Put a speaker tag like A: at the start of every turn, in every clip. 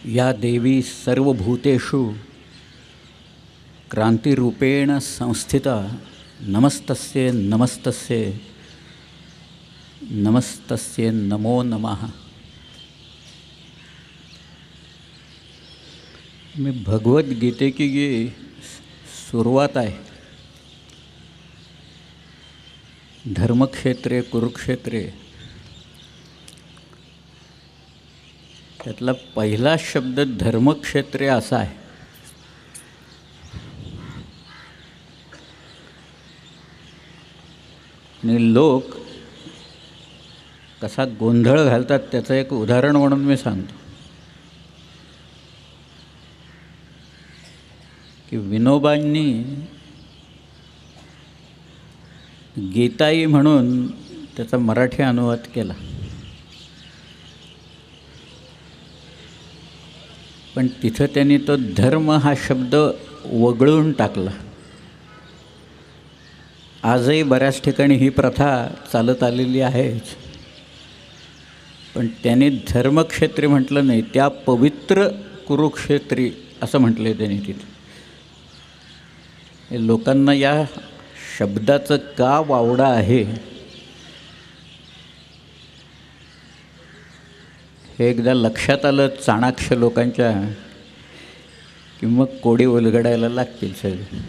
A: या देवी सर्वभूतेषु क्रांतिरूपेण संस्थिता नमस्तस्ये नमस्तस्ये नमस्तस्ये नमो नमः। मी भगवद्गीतेची जी सुरुवात आहे, धर्मक्षेत्रे कुरुक्षेत्रे, त्यातला पहिला शब्द धर्मक्षेत्रे असा आहे। आणि लोक कसा गोंधळ घालतात त्याचं एक उदाहरण म्हणून मी सांगतो की विनोबांनी गीताई म्हणून त्याचा मराठी अनुवाद केला, पण तिथं त्यांनी तो धर्म हा शब्द वगळून टाकला। आजही बऱ्याच ठिकाणी ही प्रथा चालत आलेली आहेच, पण त्यांनी धर्मक्षेत्री म्हटलं नाही, त्या पवित्र कुरुक्षेत्री असं म्हटलं आहे त्यांनी तिथे। हे लोकांना या शब्दाचं का वावडा आहे हे एकदा लक्षात आलं चाणाक्ष लोकांच्या की मग कोडी उलगडायला लागतील सगळे।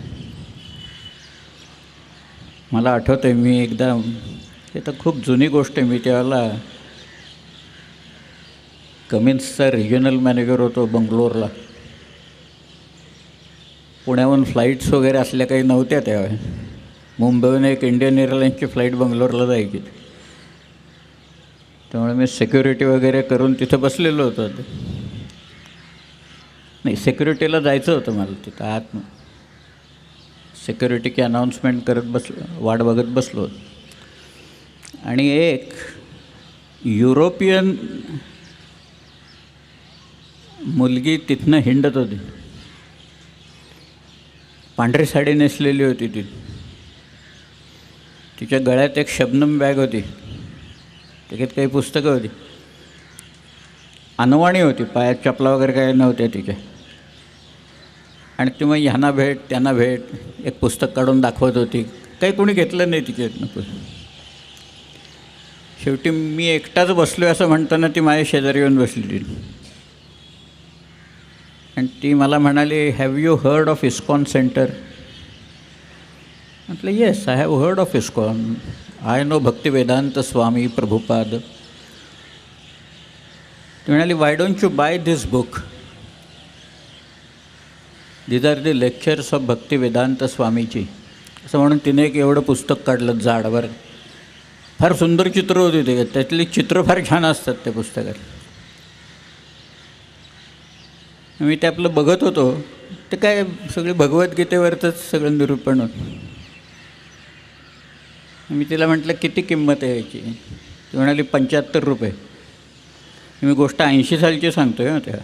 A: मला आठवतं आहे, मी एकदा, हे तर खूप जुनी गोष्ट आहे, मी त्यावेळेला कमिन्सचा रिजनल मॅनेजर होतो बंगलोरला। पुण्याहून फ्लाईट्स वगैरे असल्या काही नव्हत्या त्यावेळी, मुंबईहून एक इंडियन एअरलाईन्सची फ्लाईट बंगलोरला जायची, त्यामुळे मी सिक्युरिटी वगैरे करून तिथं बसलेलो होतो। नाही, सिक्युरिटीला जायचं होतं मला, तिथं आत सिक्युरिटीची अनाऊन्समेंट करत वाट बघत बसलो होतो। आणि एक युरोपियन मुलगी तिथनं हिंडत होती, पांढरी साडी नेसलेली होती ती, तिच्या गळ्यात एक शबनम बॅग होती, त्याच्यात काही पुस्तकं होती, अनवाणी होती, पायात चपला वगैरे काही नव्हत्या तिच्या। आणि ती मग ह्यांना भेट त्यांना भेट एक पुस्तक काढून दाखवत होती, काही कोणी घेतलं नाही तिच्यातनं। शेवटी मी एकटाच बसलो असं म्हणताना ती माझ्या शेजारी येऊन बसली आणि ती मला म्हणाली, have you heard of ISKCON centre? म्हटलं, yes, I have heard of ISKCON, I know Bhaktivedanta Swami Prabhupada. ती म्हणाली, why don't you buy this book, these are the lectures of Bhaktivedanta स्वामीची, असं म्हणून तिने एक एवढं पुस्तक काढलं जाडवर, फार सुंदर चित्र होती ते, त्यातली चित्र फार छान असतात त्या पुस्तकात। मी ते आपलं बघत होतो, ते काय सगळे भगवद्गीतेवरचंच सगळं निरूपण होतं। मी तिला म्हटलं, किती किंमत आहे याची? ती म्हणाली, 75 रुपये। मी गोष्ट 80 सालची सांगतो आहे त्या।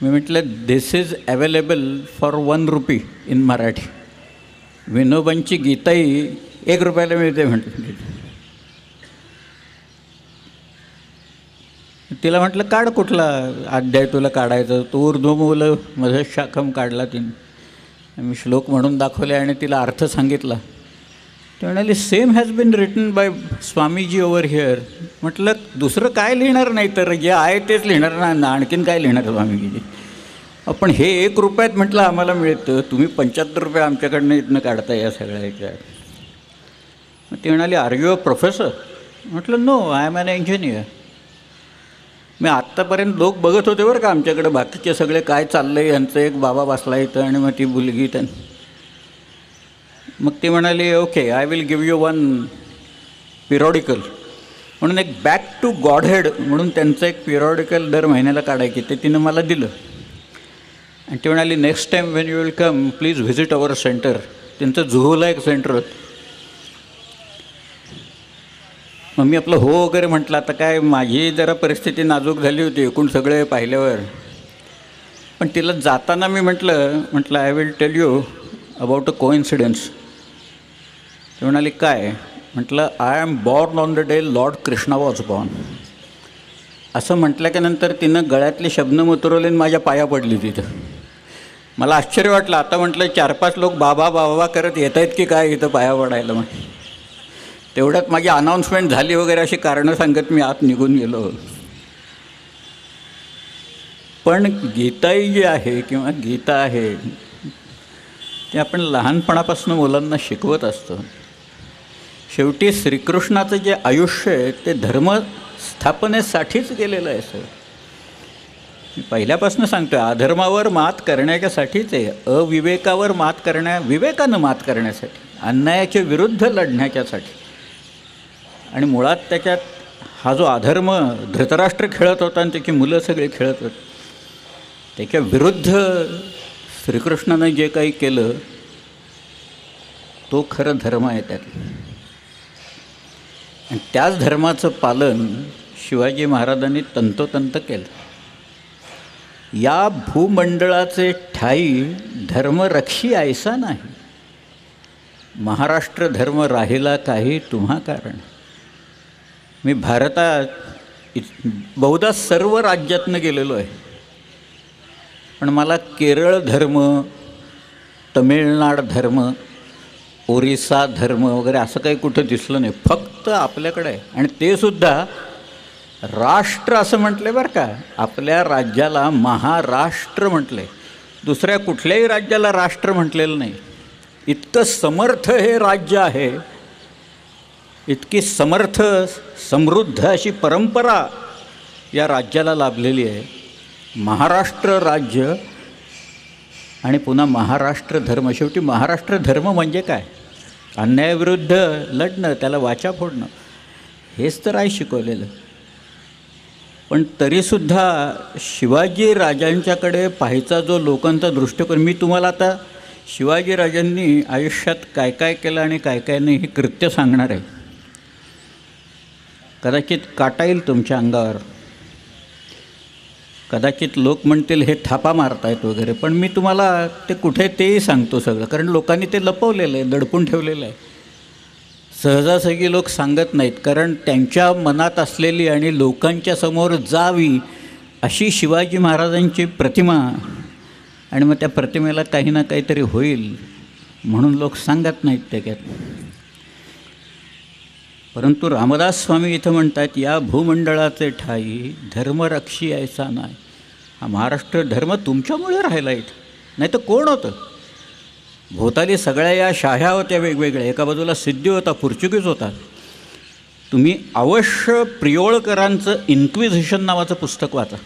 A: मी म्हटलं, this is available for 1 rupee in Marathi. विनोबांची गीताई 1 रुपयाला मिळते म्हटलं। तिला म्हटलं, काढ कुठला अध्याय तुला काढायचं? तो ऊर्ध्वमूल मधशाखम काढला तिने, मी श्लोक म्हणून दाखवले आणि तिला अर्थ सांगितला। ती म्हणाली, same has been written by Swamiji over here. म्हटलं, दुसरं काय लिहिणार नाही तर, जे आहे तेच लिहिणार ना, आणखीन काय लिहिणार स्वामीजी? आपण हे 1 रुपयात म्हटलं आम्हाला मिळतं, तुम्ही 75 रुपये आमच्याकडनं इथनं काढता या सगळ्या ह्याच्यात। मग ती म्हणाली, आर यू अ प्रोफेसर? म्हटलं, no, I am an engineer. मी आत्तापर्यंत लोक बघत होते बरं का आमच्याकडे, बाकीचे सगळे काय चाललं आहे, यांचं एक बाबा बसला इथं आणि मग ती मुलगी त्यां। मग ती म्हणाली, okay, I will give you 1 पिरियॉडिकल म्हणून, एक बॅक टू गॉडहेड म्हणून त्यांचं एक पिरियॉडिकल दर महिन्याला काढायची, ते तिनं मला दिलं। आणि ती म्हणाली, next time when you will come please visit our centre. त्यांचं जुहूला एक सेंटर होतं। मग मी आपलं हो वगैरे म्हटलं, आता काय माझी जरा परिस्थिती नाजूक झाली होती एकूण सगळे पाहिल्यावर, पण तिला जाताना मी म्हटलं I will tell you about a coincidence. ती म्हणाली, काय? म्हटलं, I am born on the day Lord Krishna was born. असं म्हटल्याच्यानंतर तिनं गळ्यातले शबनम उतरवले आणि माझ्या पाया पडली तिथं. मला आश्चर्य वाटलं. आता म्हटलं 4-5 लोक बाबा बाबा करत येत आहेत की काय इथं पाया पडायला. मग तेवढ्यात माझी अनाऊन्समेंट झाली वगैरे अशी कारणं सांगत मी आत निघून गेलो. पण गीताई जी आहे किंवा गीता आहे ते आपण लहानपणापासून मुलांना शिकवत असतो. शेवटी श्रीकृष्णाचं जे आयुष्य आहे ते धर्मस्थापनेसाठीच गेलेलं आहे सर. मी पहिल्यापासून सांगतो आहे, अधर्मावर मात करण्याच्यासाठीच आहे, अविवेकावर विवेकानं मात करण्यासाठी, अन्यायाच्या विरुद्ध लढण्याच्यासाठी. आणि मुळात त्याच्यात हा जो अधर्म धृतराष्ट्र खेळत होता आणि त्याची मुलं सगळे खेळत होते, त्याच्या विरुद्ध श्रीकृष्णानं जे काही केलं तो खरं धर्म आहे त्यात. आणि त्याच धर्माचं पालन शिवाजी महाराजांनी तंतोतंत केलं. या भूमंडळाचे ठाई धर्मरक्षी ऐसा नाही, महाराष्ट्र धर्म राहिला काही तुम्हा कारण. मी भारतात बहुधा सर्व राज्यातनं गेलेलो आहे, पण मला केरळ धर्म, तमिळनाड धर्म, ओरिसा धर्म वगैरे असं काही कुठं दिसलं नाही. फक्त आपल्याकडे आहे. आणि ते सुद्धा राष्ट्र असं म्हटले बरं का. आपल्या राज्याला महाराष्ट्र म्हटले, दुसऱ्या कुठल्याही राज्याला राष्ट्र म्हटलेलं नाही. इतकं समर्थ हे राज्य आहे, इतकी समर्थ समृद्ध अशी परंपरा या राज्याला लाभलेली आहे. महाराष्ट्र राज्य आणि पुन्हा महाराष्ट्र धर्म. शेवटी महाराष्ट्र धर्म म्हणजे काय? अन्यायाविरुद्ध लढणं, त्याला वाचा फोडणं, हेच तर आहे शिकवलेलं. पण तरीसुद्धा शिवाजी राजांच्याकडे पाहायचा जो लोकांचा दृष्टिकोन, मी तुम्हाला आता शिवाजी राजांनी आयुष्यात काय काय केलं आणि काय काय नाही हे कृत्य सांगणार आहे. कदाचित काटा येईल तुमच्या अंगावर, कदाचित लोक म्हणतील हे थापा मारतायत वगैरे, पण मी तुम्हाला ते कुठे तेही सांगतो सगळं, कारण लोकांनी ते लपवलेलं आहे, दडपून ठेवलेलं आहे. सहजासहजी लोक सांगत नाहीत, कारण त्यांच्या मनात असलेली आणि लोकांच्या समोर जावी अशी शिवाजी महाराजांची प्रतिमा, आणि मग त्या प्रतिमेला काही ना काहीतरी होईल म्हणून लोक सांगत नाहीत त्याच्यात. परंतु रामदास स्वामी इथं म्हणतात, या भूमंडळाचे ठाई धर्मरक्षी ऐसा नाही. हा महाराष्ट्र धर्म तुमच्यामुळे राहिला इथं, नाही तर कोण होतं? भोवताली सगळ्या या शाह्या होत्या वेगवेगळ्या, एका बाजूला सिद्धी होता, पोर्चुगीज होता. तुम्ही अवश्य प्रियोळकरांचं इन्क्विझिशन नावाचं पुस्तक वाचा.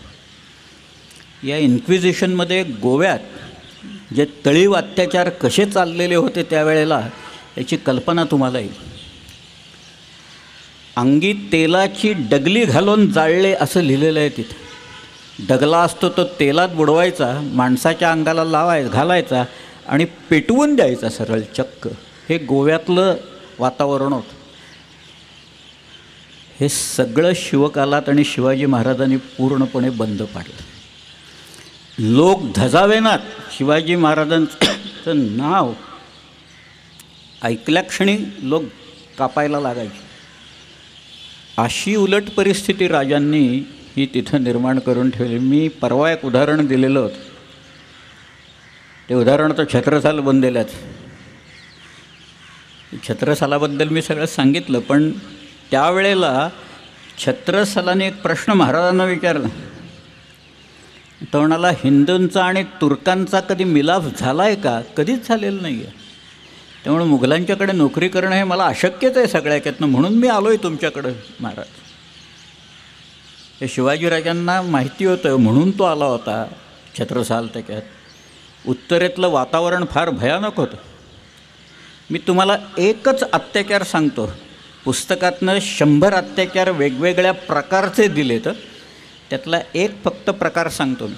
A: या इन्क्विझिशनमध्ये गोव्यात जे तळीव अत्याचार कसे चाललेले होते त्यावेळेला याची कल्पना तुम्हाला येईल. अंगी तेलाची डगली घालून जाळले असं लिहिलेलं आहे तिथं. डगला असतो तो तेलात बुडवायचा, माणसाच्या अंगाला घालायचा आणि पेटवून द्यायचा सरळ चक्क. हे गोव्यातलं वातावरण होतं. हे सगळं शिवकालात आणि शिवाजी महाराजांनी पूर्णपणे बंद पाडलं. लोक धजावेनात शिवाजी महाराजांचं नाव ऐकल्याक्षणी लोक कापायला लागायचे. अशी उलट परिस्थिती राजांनी ही तिथं निर्माण करून ठेवली. मी परवा एक उदाहरण दिलेलं होतं, ते उदाहरण तर छत्रसाल बनलेल्याच. छत्रसालाबद्दल मी सगळं सांगितलं, पण त्यावेळेला छत्रसालाने एक प्रश्न महाराजांना विचारला. तो म्हणाला, हिंदूंचा आणि तुर्कांचा कधी मिलाप झाला आहे का? कधीच झालेलं नाही आहे. त्यामुळे मुघलांच्याकडे नोकरी करणं हे मला अशक्यच आहे सगळ्याच्यातनं, म्हणून मी आलो आहे तुमच्याकडं महाराज. हे शिवाजीराजांना माहिती होतं म्हणून तो आला होता छत्रसाल. त्याच्यात उत्तरेतलं वातावरण फार भयानक होतं. मी तुम्हाला एकच अत्याचार सांगतो, पुस्तकातनं 100 अत्याचार वेगवेगळ्या प्रकारचे दिले, तर त्यातला एक फक्त प्रकार सांगतो मी.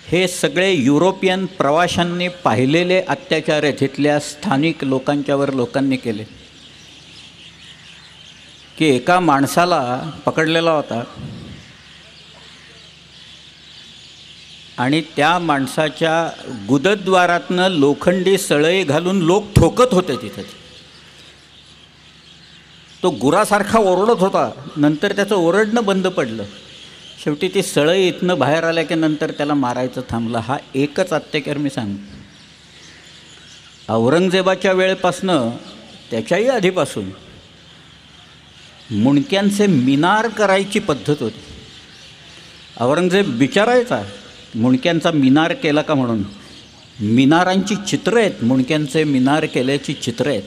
A: हे सगळे युरोपियन प्रवाशांनी पाहिलेले अत्याचार आहेत, इथल्या स्थानिक लोकांनी केले. की एका माणसाला पकडलेला होता आणि त्या माणसाच्या गुदद्वारातनं लोखंडी सळई घालून लोक ठोकत होते तिथे. तो गुरासारखा ओरडत होता. नंतर त्याचं ओरडणं बंद पडलं. शेवटी ती सळई इथनं बाहेर आल्या की नंतर त्याला मारायचं थांबलं. हा एकच अत्याचार मी सांगतो. औरंगजेबाच्या वेळेपासनं त्याच्याही आधीपासून मुंडक्यांचे मिनार करायची पद्धत होती. औरंगजेब विचारायचा मुंडक्यांचा मिनार केला का म्हणून. मिनारांची चित्रं आहेत, मुंडक्यांचे मिनार केल्याची चित्रं आहेत.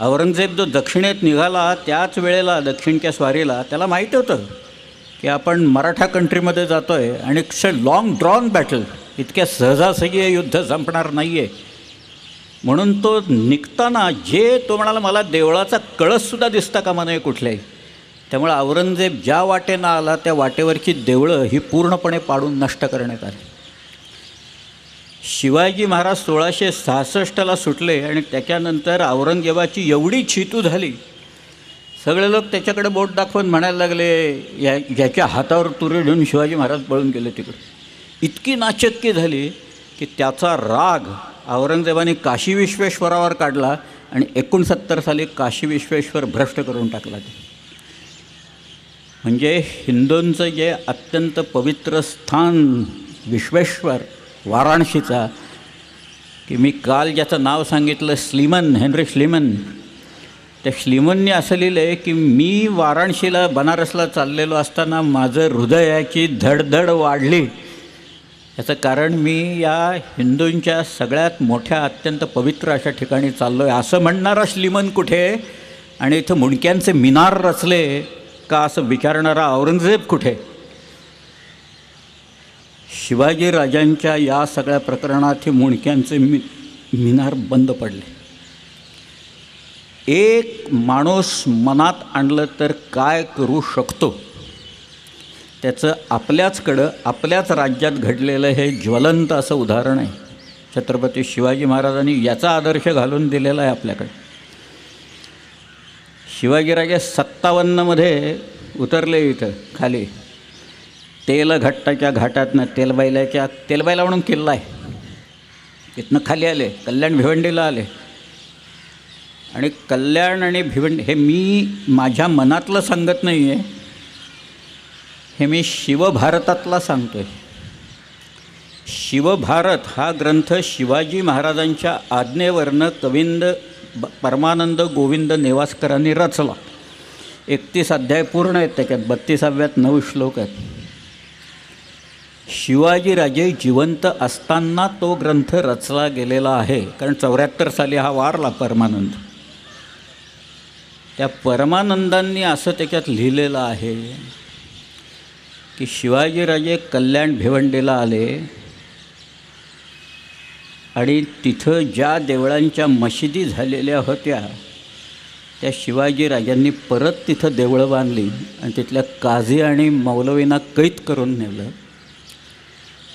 A: औरंगजेब जो दक्षिणेत निघाला त्याच वेळेला दक्षिणच्या स्वारीला त्याला माहीत होतं की आपण मराठा कंट्रीमध्ये जातो आहे आणि लॉंग ड्रॉन बॅटल, इतक्या सहजासहजी हे युद्ध संपणार नाही आहे. म्हणून तो निघताना तो म्हणाला मला देवळाचा कळससुद्धा दिसता कामा नये कुठल्याही. त्यामुळे औरंगजेब ज्या वाटेनं आला त्या वाटेवरची देवळं ही पूर्णपणे पाडून नष्ट करण्यात आली. शिवाजी महाराज 1666ला सुटले आणि त्याच्यानंतर औरंगजेबाची एवढी चितू झाली, सगळे लोक त्याच्याकडे बोट दाखवून म्हणायला लागले याच्या हातावर तुरे घेऊन शिवाजी महाराज पळून गेले तिकडे. इतकी नाचक्की झाली की त्याचा राग औरंगजेबाने काशी विश्वेश्वरावर काढला आणि 69 साली काशी विश्वेश्वर भ्रष्ट करून टाकला. म्हणजे हिंदूंचं जे अत्यंत पवित्र स्थान विश्वेश्वर वाराणसीचा, की मी काल ज्याचं नाव सांगितलं स्लीमन, हेनरी स्लीमन, त्या स्लीमनने असं लिहिलं आहे की मी वाराणसीला बनारसला चाललेलो असताना माझं हृदयाची धडधड वाढली. याचं कारण मी या हिंदूंच्या सगळ्यात मोठ्या अत्यंत पवित्र अशा ठिकाणी चाललो आहे असं म्हणणारा श्लीमन कुठे आणि इथं मुंडक्यांचे मिनार रचले का असं विचारणारा औरंगजेब कुठे. शिवाजी राजांच्या या सगळ्या प्रकरणात हे मुंडक्यांचे मिनार बंद पडले. एक माणूस मनात आणलं तर काय करू शकतो त्याचं आपल्याच राज्यात घडलेलं हे ज्वलंत असं उदाहरण आहे. छत्रपती शिवाजी महाराजांनी याचा आदर्श घालून दिलेला आहे आपल्याकडे. शिवाजीराजे 57मध्ये उतरले इथं खाली तेलघट्टाच्या घाटातनं तेलबायला म्हणून किल्ला आहे, इथनं खाली आले, कल्याण भिवंडीला आले. आणि कल्याण आणि भिवंडी हे मी माझ्या मनातलं सांगत नाही आहे, हे मी शिवभारतातला सांगतो आहे. शिवभारत हा ग्रंथ शिवाजी महाराजांच्या आज्ञेवरनं परमानंद गोविंद नेवासकरांनी रचला. 31 अध्याय पूर्ण आहेत, त्याच्यात 32व्यात 9 श्लोक आहेत. शिवाजीराजे जिवंत असताना तो ग्रंथ रचला गेलेला आहे, कारण 74 साली हा वारला परमानंद. त्या परमानंदांनी असं त्याच्यात लिहिलेलं आहे की शिवाजीराजे कल्याण भिवंडीला आले आणि तिथं ज्या देवळांच्या मशिदी झालेल्या होत्या त्या शिवाजीराजांनी परत तिथं देवळं बांधली आणि तिथल्या काझी आणि मौलवींना कैद करून नेलं.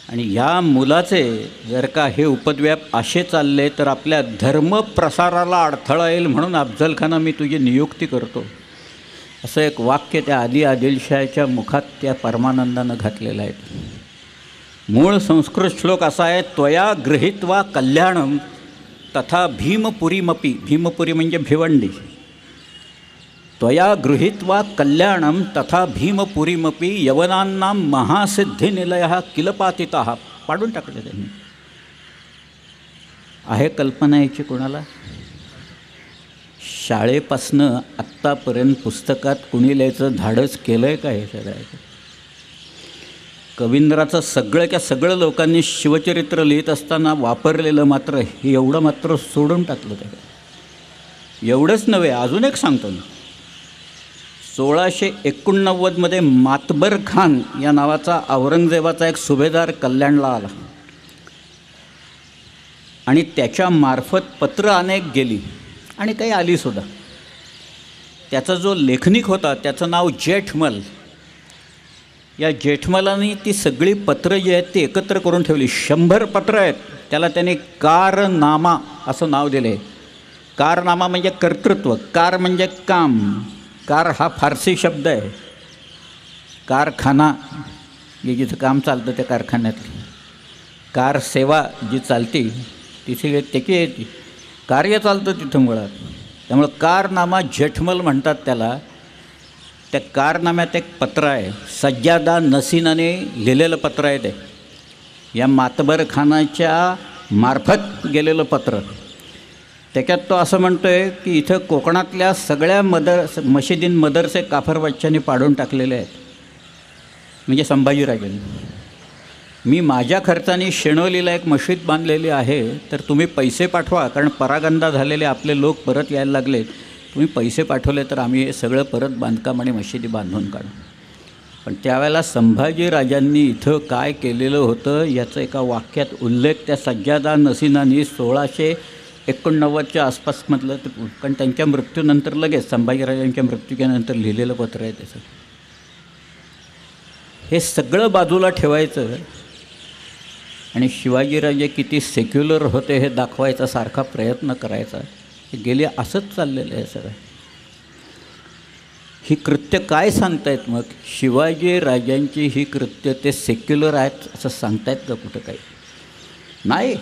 A: आणि या मुलाचे जर का हे उपद्व्याप असे चालले तर आपल्या धर्मप्रसाराला अडथळा येईल, म्हणून अफजलखाना मी तुझी नियुक्ती करतो, असं एक वाक्य त्या आदिलशहाच्या मुखात त्या परमानंदानं घातलेलं आहे. मूळ संस्कृत श्लोक असा आहे, त्वया गृहीत्वा कल्याणम तथा भीमपुरीमपी. भीमपुरी म्हणजे भिवंडी. त्वया गृहीत्वा कल्याणम तथा भीमपुरीमपी यवनांना महासिद्धिनिलय किलपातिता. पाडून टाकले त्यांनी. आहे कल्पना याची कोणाला? शाळेपासनं आत्तापर्यंत पुस्तकात कुणी लिहायचं धाडस केलं आहे का हे सगळ्याचं? कवींद्राचं सगळं लोकांनी शिवचरित्र लिहित असताना वापरलेलं मात्र हे एवढं मात्र सोडून टाकलं. त्या एवढंच नव्हे, अजून एक सांगतो मी. 1689मध्ये मातबर खान या नावाचा औरंगजेबाचा एक सुभेदार कल्याणला आला आणि त्याच्यामार्फत पत्र अनेक गेली आणि काही आलीसुद्धा. त्याचा जो लेखनिक होता त्याचं नाव जेठमल. या जेठमलांनी ती सगळी पत्रं जी आहेत ती एकत्र करून ठेवली. 100 पत्रं आहेत. त्याला त्याने कारनामा असं नाव दिलं आहे. कारनामा म्हणजे कर्तृत्व, कार म्हणजे काम. कार हा फारसी शब्द आहे. कारखाना जे जिथं काम चालतं त्या कारखान्यात, कार सेवा जी चालती तिथे त्याची कार्य चालतं तिथं मुळात. त्यामुळं कारनामा जेठमल म्हणतात त्याला. त्या कारनाम्यात एक पत्र आहे, सज्जादा नसीनाने लिहिलेलं पत्र आहे. ते या मातबर खानाच्या मार्फत गेलेलं पत्र. त्याच्यात तो असं म्हणतो आहे की इथं कोकणातल्या सगळ्या मशिदीन मदरसे काफर बच्चांनी पाडून टाकलेले आहेत, म्हणजे संभाजीराजांनी. मी माझ्या खर्चाने शेणोलीला एक मशीद बांधलेली आहे, तर तुम्ही पैसे पाठवा, कारण परागंदा झालेले आपले लोक परत यायला लागले. तुम्ही पैसे पाठवले तर आम्ही हे सगळं परत बांधकाम आणि मशिदी बांधून काढू. पण त्यावेळेला संभाजीराजांनी इथं काय केलेलं होतं याचं एका वाक्यात उल्लेख त्या सज्जादा नसीनांनी 1689च्या आसपासमधलं, कारण त्यांच्या मृत्यूनंतर लगेच संभाजीराजांच्या मृत्यूच्यानंतर लिहिलेलं पत्र आहे त्याचं. हे सगळं बाजूला ठेवायचं आणि शिवाजीराजे किती सेक्युलर होते हे दाखवायचा सारखा प्रयत्न करायचा. हे गेले असंच चाललेलं आहे सगळं. ही कृत्य काय सांगतायत मग? शिवाजीराजांची ही कृत्य ते सेक्युलर आहेत असं सांगतायत का कुठं काही? नाही.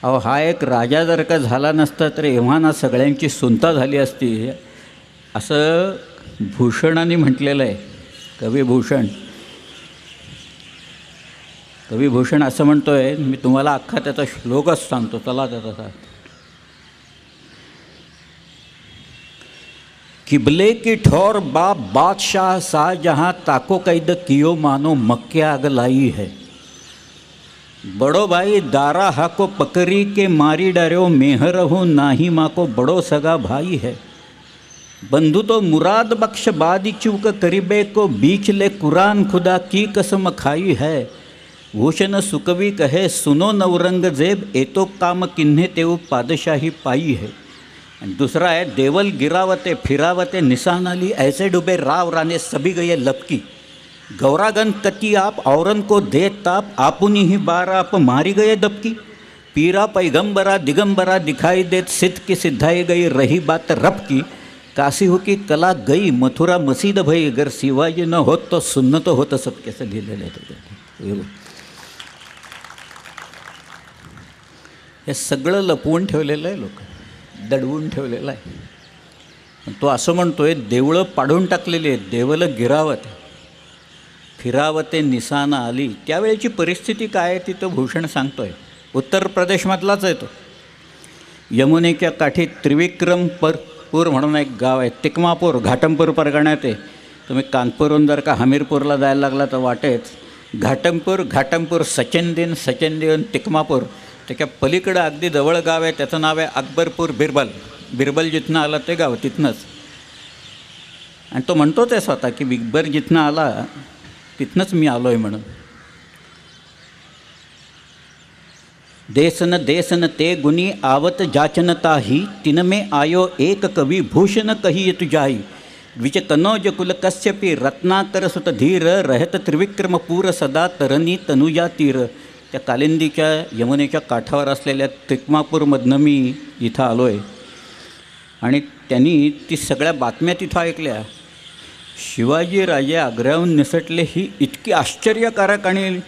A: अहो, हा एक राजा जर का झाला नसता तर एव्हाना सगळ्यांची सुनता झाली असती, असं भूषणाने म्हटलेलं आहे. कविभूषण असं म्हणतो आहे, मी तुम्हाला अख्खा त्याचा श्लोकच सांगतो, चला त्याचा. किबले की ठोर बाप बादशाह शाहजहाँ ताको कैद कियो मानो मक्के आग लाई है. बड़ो भाई दारा हाको पकड़ी के मारी डरो मेहर हूँ नाही माको बड़ो सगा भाई है. बंधु तो मुराद बख्श बादी चूक करीबे को बीच ले कुरान खुदा की कसम खाई है. भूषण सुकवी कहे सुनो नवरंगजेब एतो काम किन्हे तेव पादशाही पाई है. आणि दुसरा आहे, देवल गिरावते फिरावते निशान अली ऐसे डूबे राव राने सभी गए लपकी. गौरागन कती आप औरन को दे ताप आपुनी ही बार आप मारी गए दबकी. पीरा पैगंबरा दिगंबरा दिखाई देत सिद्ध की सिद्धाई गई रही बात रब की. काशी हो की कला गई मथुरा मसीद भई अगर शिवाजी न होत तो सुन्नत होतं सब. कसं लिहिलेलं आहे. हे सगळं लपवून ठेवलेलं आहे, लोक दडवून ठेवलेलं आहे. तो असं म्हणतो आहे, देवळं पाडून टाकलेली आहेत, देवलं गिरावत फिरावते निशाना आली. त्यावेळेची परिस्थिती काय आहे ती तो भूषण सांगतो आहे. उत्तर प्रदेशमधलाच आहे तो. यमुनेच्या काठी त्रिविक्रमपूर म्हणून एक गाव आहे, तिकमापूर, घाटमपूर परगण्यात आहे. तुम्ही कानपूरहून जर का हमीरपूरला जायला लागला तर वाटेच घाटमपूर सचेंदीन तिकमापूर. त्याच्या पलीकडं अगदी जवळ गाव आहे, त्याचं नाव आहे अकबरपूर बिरबल जिथनं आला ते गाव तिथनंच. आणि तो म्हणतोच आहे स्वतः की बिरबल जिथनं आला तिथनंच मी आलो आहे म्हणून. देसन ते गुनी आवत जाचनताही तिन में आयो एक कवी भूषण कही तुझाई. विच कनौज कुल कश्यपी रत्नाकर सुत धीर रहत त्रिविक्रमपूर सदा तरणी तनुजा तीर. त्या कालिंदीच्या यमुनेच्या काठावर असलेल्या तिकमापूरमधनं मी इथं आलो आहे. आणि त्यांनी ती सगळ्या बातम्या तिथं ऐकल्या. शिवाजीराजे आग्र्याहून निसटले ही इतकी आश्चर्यकारक आणि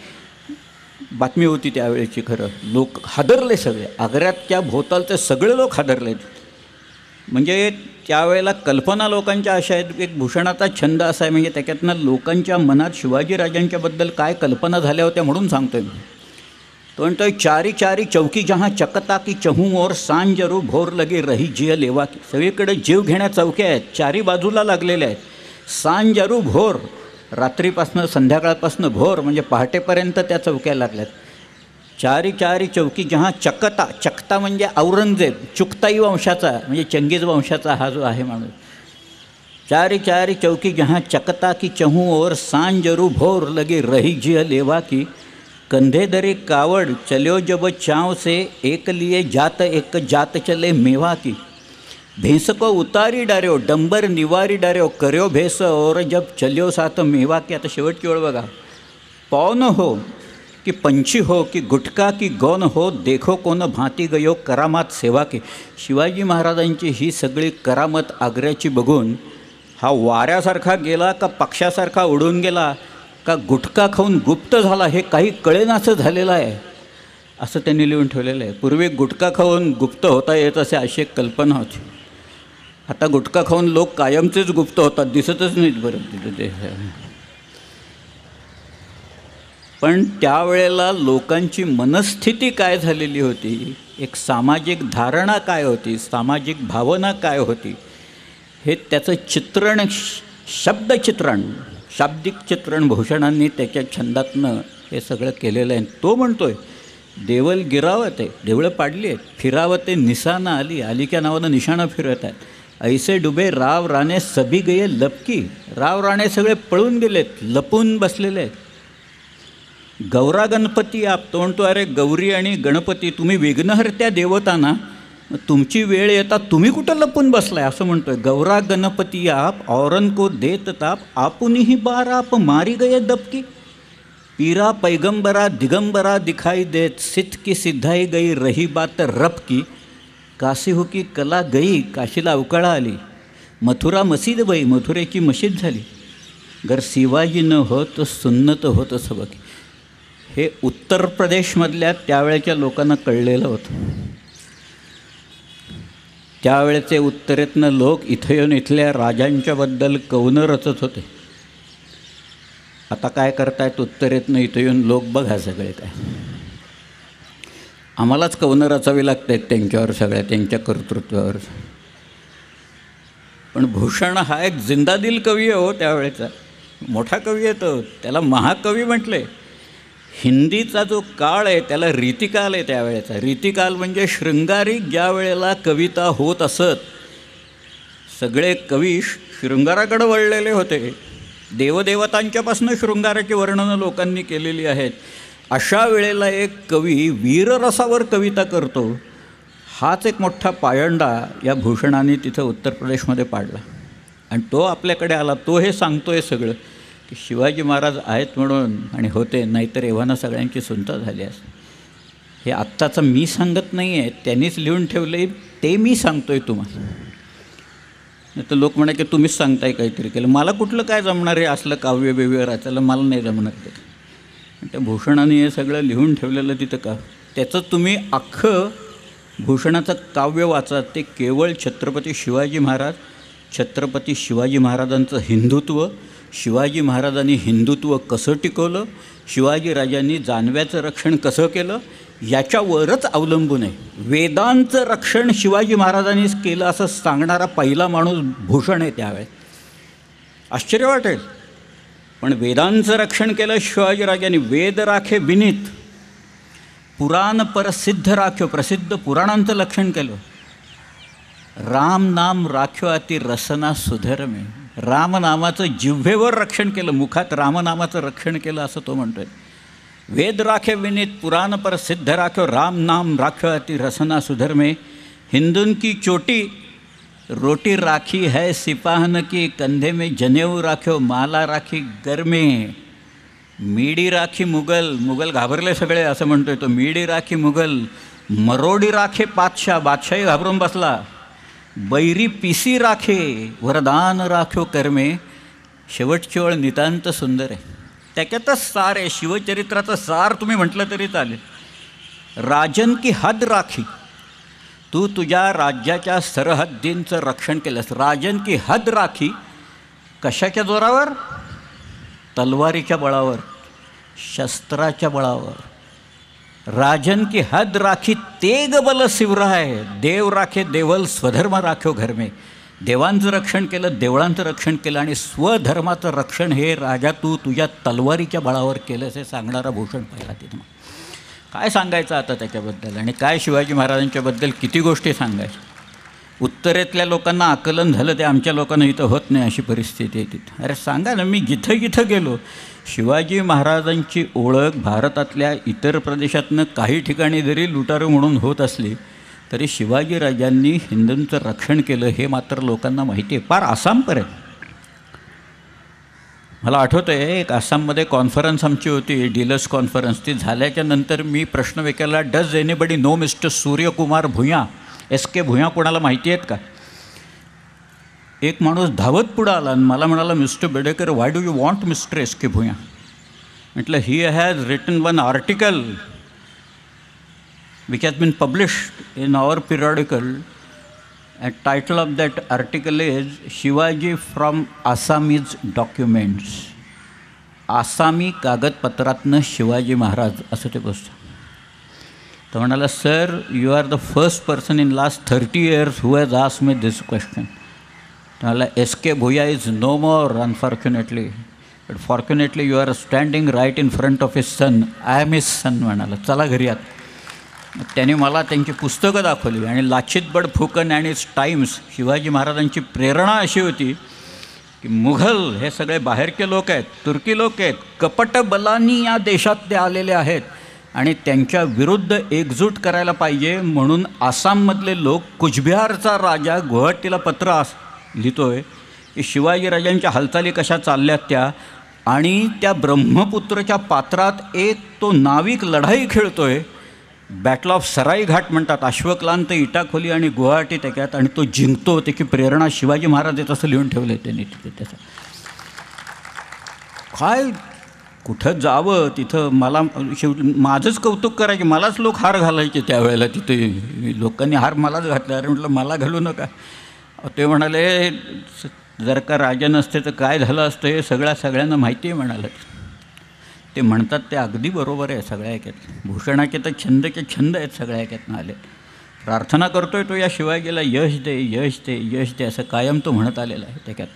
A: बातमी होती त्यावेळेची. खरं लोक हादरले सगळे, आग्र्याच्या भोवतालचे सगळे लोक हादरलेत. म्हणजे त्यावेळेला कल्पना लोकांच्या अशा आहेत. एक भूषणाचा छंद असा आहे, म्हणजे त्याच्यातनं लोकांच्या मनात शिवाजीराजांच्याबद्दल काय कल्पना झाल्या होत्या म्हणून सांगतो आहे मी. तो म्हणतो, चारी चारी चौकी जहाँ चकता की चहूँ और सांजरू भोर लगे रही जिय लेवा की. सगळीकडे जीव घेण्या चौक्या आहेत, चारी बाजूला लागलेल्या आहेत. सांजरू भोर, रात्रीपासनं संध्याकाळपासनं भोर म्हणजे पहाटेपर्यंत त्या चौक्या लागल्यात. चारी चारी चौकी जहाँ चकता म्हणजे औरंगजेब, चुगताई वंशाचा म्हणजे चंगीज वंशाचा हा जो आहे माणूस. चारी चारी चौकी जहाँ चकता की चहूँ और सांजरू भोर लगे रही जिय लेवा की. कंधे दरे कावड़ चलो जब चाँव से एक लिए एक जात चले मेवा की. भैंस को उतारी डार्यो डंबर निवारी डार्यो कर्यो भैंस और जब चलियो साथ मेवा की. आता शेवटची ओळ बघा. पौन हो कि पंछी हो कि गुटका की गौन हो देखो कोण भांती गयो करामात सेवा की. शिवाजी महाराजांची ही सगळी करामत आग्र्याची बघून हा वाऱ्यासारखा गेला का पक्षासारखा उडून गेला का गुटखा खाऊन गुप्त झाला हे काही कळेनासं झालेलं आहे, असं त्यांनी लिहून ठेवलेलं आहे. पूर्वी गुटखा खाऊन गुप्त होता येत असे अशी एक कल्पना होती. आता गुटखा खाऊन लोक कायमचेच गुप्त होतात, दिसतच नाहीत बरं तिथं ते. पण त्यावेळेला लोकांची मनस्थिती काय झालेली होती, एक सामाजिक धारणा काय होती, सामाजिक भावना काय होती, हे त्याचं चित्रण, शब्दचित्रण, शाब्दिक चित्रण भूषणांनी त्याच्या छंदातनं हे सगळं केलेलं आहे. तो म्हणतोय देवल गिरावते, देवळं पाडली आहेत, फिरावते निशाणा आली, आलीच्या नावानं निशाणं फिरत आहेत. ऐसे डुबे राव राणे सभी गये लपकी, राव राणे सगळे पळून गेलेत, लपून बसलेले आहेत. गौरा गणपती आप, तो म्हणतो अरे गौरी आणि गणपती तुम्ही विघ्नहर्त्या देवताना, तुमची वेळ येता तुम्ही कुठं लपून बसलाय, असं म्हणतोय. गौरा गणपती आप औरन को देत ताप, आपुनीही बार आप मारी गये दबकी. पीरा पैगंबरा दिगंबरा दिखाई देत, सिद्ध की सिद्धाई गई रही बात रब की. काशी हो की कला गई, काशीला अवकाळा आली. मथुरा मसीद बाई, मथुरेची मशीद झाली. गर शिवाजी न होत सुन्नत होत सबकी. हे उत्तर प्रदेशमधल्या त्यावेळेच्या लोकांना कळलेलं होतं. त्यावेळेचे उत्तरेतनं लोक इथं येऊन इथल्या राजांच्याबद्दल कवनं रचत होते. आता काय करतायत उत्तरेतनं इथं येऊन लोक, बघा सगळे काय, आम्हालाच कवनं रचावी लागत आहेत त्यांच्यावर, सगळ्या त्यांच्या कर्तृत्वावर. पण भूषण हा एक जिंदादिल कवी आहे हो, त्यावेळेचा मोठा कवी आहे तो, त्याला महाकवी म्हटले. हिंदीचा जो काळ आहे त्याला रीतिकाल आहे त्यावेळेचा. रीतिकाल म्हणजे शृंगारिक ज्या वेळेला कविता होत असत, सगळे कवी शृंगाराकडे वळलेले होते. देवदेवतांच्यापासून शृंगाराची वर्णनं लोकांनी केलेली आहेत. अशा वेळेला एक कवी वीररसावर कविता करतो, हाच एक मोठा पायंडा या भूषणाने तिथं उत्तर प्रदेशमध्ये पाडला. आणि तो आपल्याकडे आला, तो हे सांगतोय सगळं की शिवाजी महाराज आहेत म्हणून आणि होते, नाहीतर एव्हाना सगळ्यांची सुनता झाली असते. हे आत्ताचं मी सांगत नाही आहे, त्यांनीच लिहून ठेवले, ते मी सांगतो आहे तुम्हाला. नाही तर लोक म्हणा की तुम्हीच सांगताय काहीतरी केलं, मला कुठलं काय जमणार आहे असलं काव्य बिव्य रचायला, मला नाही जमणार ते. त्या भूषणाने हे सगळं लिहून ठेवलेलं तिथं का, त्याचं तुम्ही अख्खं भूषणाचं काव्य वाचा. ते केवळ छत्रपती शिवाजी महाराज, छत्रपती शिवाजी महाराजांचं हिंदुत्व, शिवाजी महाराजांनी हिंदुत्व कसं टिकवलं, शिवाजीराजांनी जानव्याचं रक्षण कसं केलं, याच्यावरच अवलंबून आहे. वेदांचं रक्षण शिवाजी महाराजांनीच केलं असं सांगणारा पहिला माणूस भूषण आहे त्यावेळेस. आश्चर्य वाटेल, पण वेदांचं रक्षण केलं शिवाजीराजांनी. वेद राखे विनीत, पुराण प्रसिद्ध राख्यो, प्रसिद्ध पुराणांचं रक्षण केलं. राम नाम राख्यो अति रसना सुधर्मे, रामनामाचं जिव्हेवर रक्षण केलं, मुखात रामनामाचं रक्षण केलं असं तो म्हणतो आहे. वेद राखे विनीत, पुराण प्रसिद्ध राख्यो, राम नाम राख्यो अति रसना सुधर्मे. हिंदुन की चोटी रोटी राखी है सिपाहन की, कंधे में जनेऊ राख्यो, माला राखी गरमे. मीडी राखी मुगल, मुगल घाबरले सगळे असं म्हणतोय तो. मीडी राखी मुगल, मरोडी राखे बादशाह, बादशाही घाबरून बसला. बैरी पिसी राखे, वरदान राख्यो कर्मे. शेवटची ओळ नितांत सुंदर आहे, त्याच्यातच सार आहे. शिवचरित्राचं सार तुम्ही म्हटलं तरी चालेल. राजन की हद राखी, तू तुझ्या राज्याच्या सरहद्दींचं रक्षण केलंस. राजन की हद राखी, कशाच्या जोरावर? तलवारीच्या बळावर, शस्त्राच्या बळावर. राजन की हद राखी तेग बल शिवराय, देव राखे देवल स्वधर्म राख्यो घर में. देवांचं रक्षण केलं, देवळांचं रक्षण केलं आणि स्वधर्माचं रक्षण हे राजा तू तुझ्या तलवारीच्या बळावर केलंस, हे सांगणारा भूषण पाहिला तिथं. काय सांगायचं आता त्याच्याबद्दल, आणि काय शिवाजी महाराजांच्याबद्दल किती गोष्टी सांगायच्या. उत्तरेतल्या लोकांना आकलन झालं, ते आमच्या लोकांना इथं होत नाही अशी परिस्थिती आहे तिथं. अरे सांगा ना, मी जिथं गेलो, शिवाजी महाराजांची ओळख भारतातल्या इतर प्रदेशातनं काही ठिकाणी जरी लुटारू म्हणून होत असली तरी शिवाजीराजांनी हिंदूंचं रक्षण केलं हे मात्र लोकांना माहिती आहे, फार आसामपर्यंत. मला आठवतं आहे एक आसाममध्ये कॉन्फरन्स आमची होती, डीलर्स कॉन्फरन्स. ती झाल्याच्या नंतर मी प्रश्न विचारला, does anybody know mister Suryakumar Bhuya, SK Bhuya कोणाला माहिती आहेत का? एक माणूस धावत पुढं आला आणि मला म्हणाला, mister Bedekar, why do you want mister SK Bhuyan? म्हटलं, he has written one article which has been published in our periodical title of that article is Shivaji from Assamese documents. आसामी कागदपत्रातनं शिवाजी महाराज असं ते पुस्तक. तो म्हणाला, sir you are the first person in last 30 years who has asked me this question. तो म्हणाला, SK. Bhuyan is no more unfortunately, but fortunately you are standing right in front of his son. I am his son. म्हणाला, चला घरी आत. त्याने मला त्यांची पुस्तकं दाखवली आणि Lachit Borphukan and its times. Shivaji महाराजांची प्रेरणा अशी होती की मुघल हे सगळे बाहेरचे लोक आहेत, तुर्की लोक आहेत, कपट बलांनी या देशात ते आलेले आहेत आणि त्यांच्या विरुद्ध एकजूट करायला पाहिजे म्हणून आसाममधले लोक, कुचबिहारचा राजा गुवाहाटीला पत्र लिहितो आहे की शिवाजीराजांच्या हालचाली कशा चालल्यात त्या, आणि त्या ब्रह्मपुत्रच्या पात्रात एक तो नाविक लढाई खेळतो आहे. बॅटल ऑफ सराई घाट म्हणतात, अश्वक्लांत, इटाखोली आणि गुवाहाटी त्याच्यात, आणि तो जिंकतो. त्याची प्रेरणा शिवाजी महाराज आहेत असं लिहून ठेवलं आहे त्यांनी तिथे. त्याचं काय कुठं जावं तिथं मला शेवटी माझंच कौतुक करायचे, मलाच लोक हार घालायचे त्यावेळेला. तिथे लोकांनी हार मलाच घातला. अरे म्हटलं मला घालू नका. ते म्हणाले, जर का राजा नसते तर काय झालं असतं हे सगळ्यांना माहिती आहे म्हणाले. ते म्हणतात ते अगदी बरोबर आहे. सगळ्या ऐक्यात भूषणाचे तर छंद आहेत, सगळ्या ऐक्यातनं आले. प्रार्थना करतोय तो या शिवाजीला, यश दे, यश दे, यश दे, असं कायम तो म्हणत आलेला आहे त्याच्यात.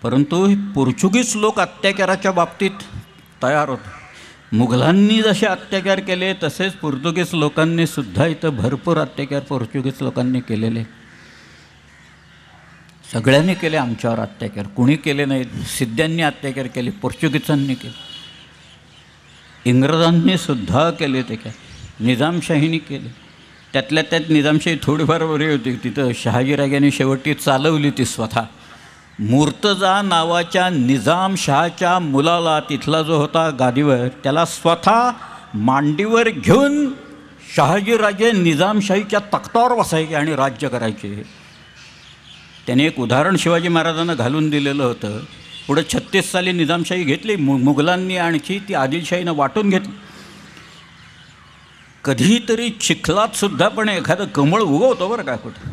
A: परंतु पोर्चुगीज लोक अत्याचाराच्या बाबतीत तयार होते. मुघलांनी जसे अत्याचार केले तसेच पोर्तुगीज लोकांनी सुद्धा इथं भरपूर अत्याचार पोर्चुगीज लोकांनी केलेले. सगळ्यांनी केले आमच्यावर अत्याचार, कुणी केले नाहीत. सिद्ध्यांनी अत्याचार केले, पोर्चुगीजांनी केले, इंग्रजांनी सुद्धा केले, त्याच्यात निजामशाहीने केले. त्यातल्या त्यात निजामशाही थोडीफार बरी होती. तिथं शहाजीराजांनी शेवटी चालवली ती स्वतः. मुर्तजा नावाच्या निजामशहाच्या मुलाला, तिथला जो होता गादीवर, त्याला स्वतः मांडीवर घेऊन शहाजीराजे निजामशाहीच्या तख्तावर बसायचे आणि राज्य करायचे. त्याने एक उदाहरण शिवाजी महाराजांना घालून दिलेलं होतं. पुढे 36 साली निजामशाही घेतली, मुघलांनी आणखी ती आदिलशाहीनं वाटून घेतली. कधीतरी चिखलातसुद्धा पण एखादं कमळ उगवतो बरं का कुठं.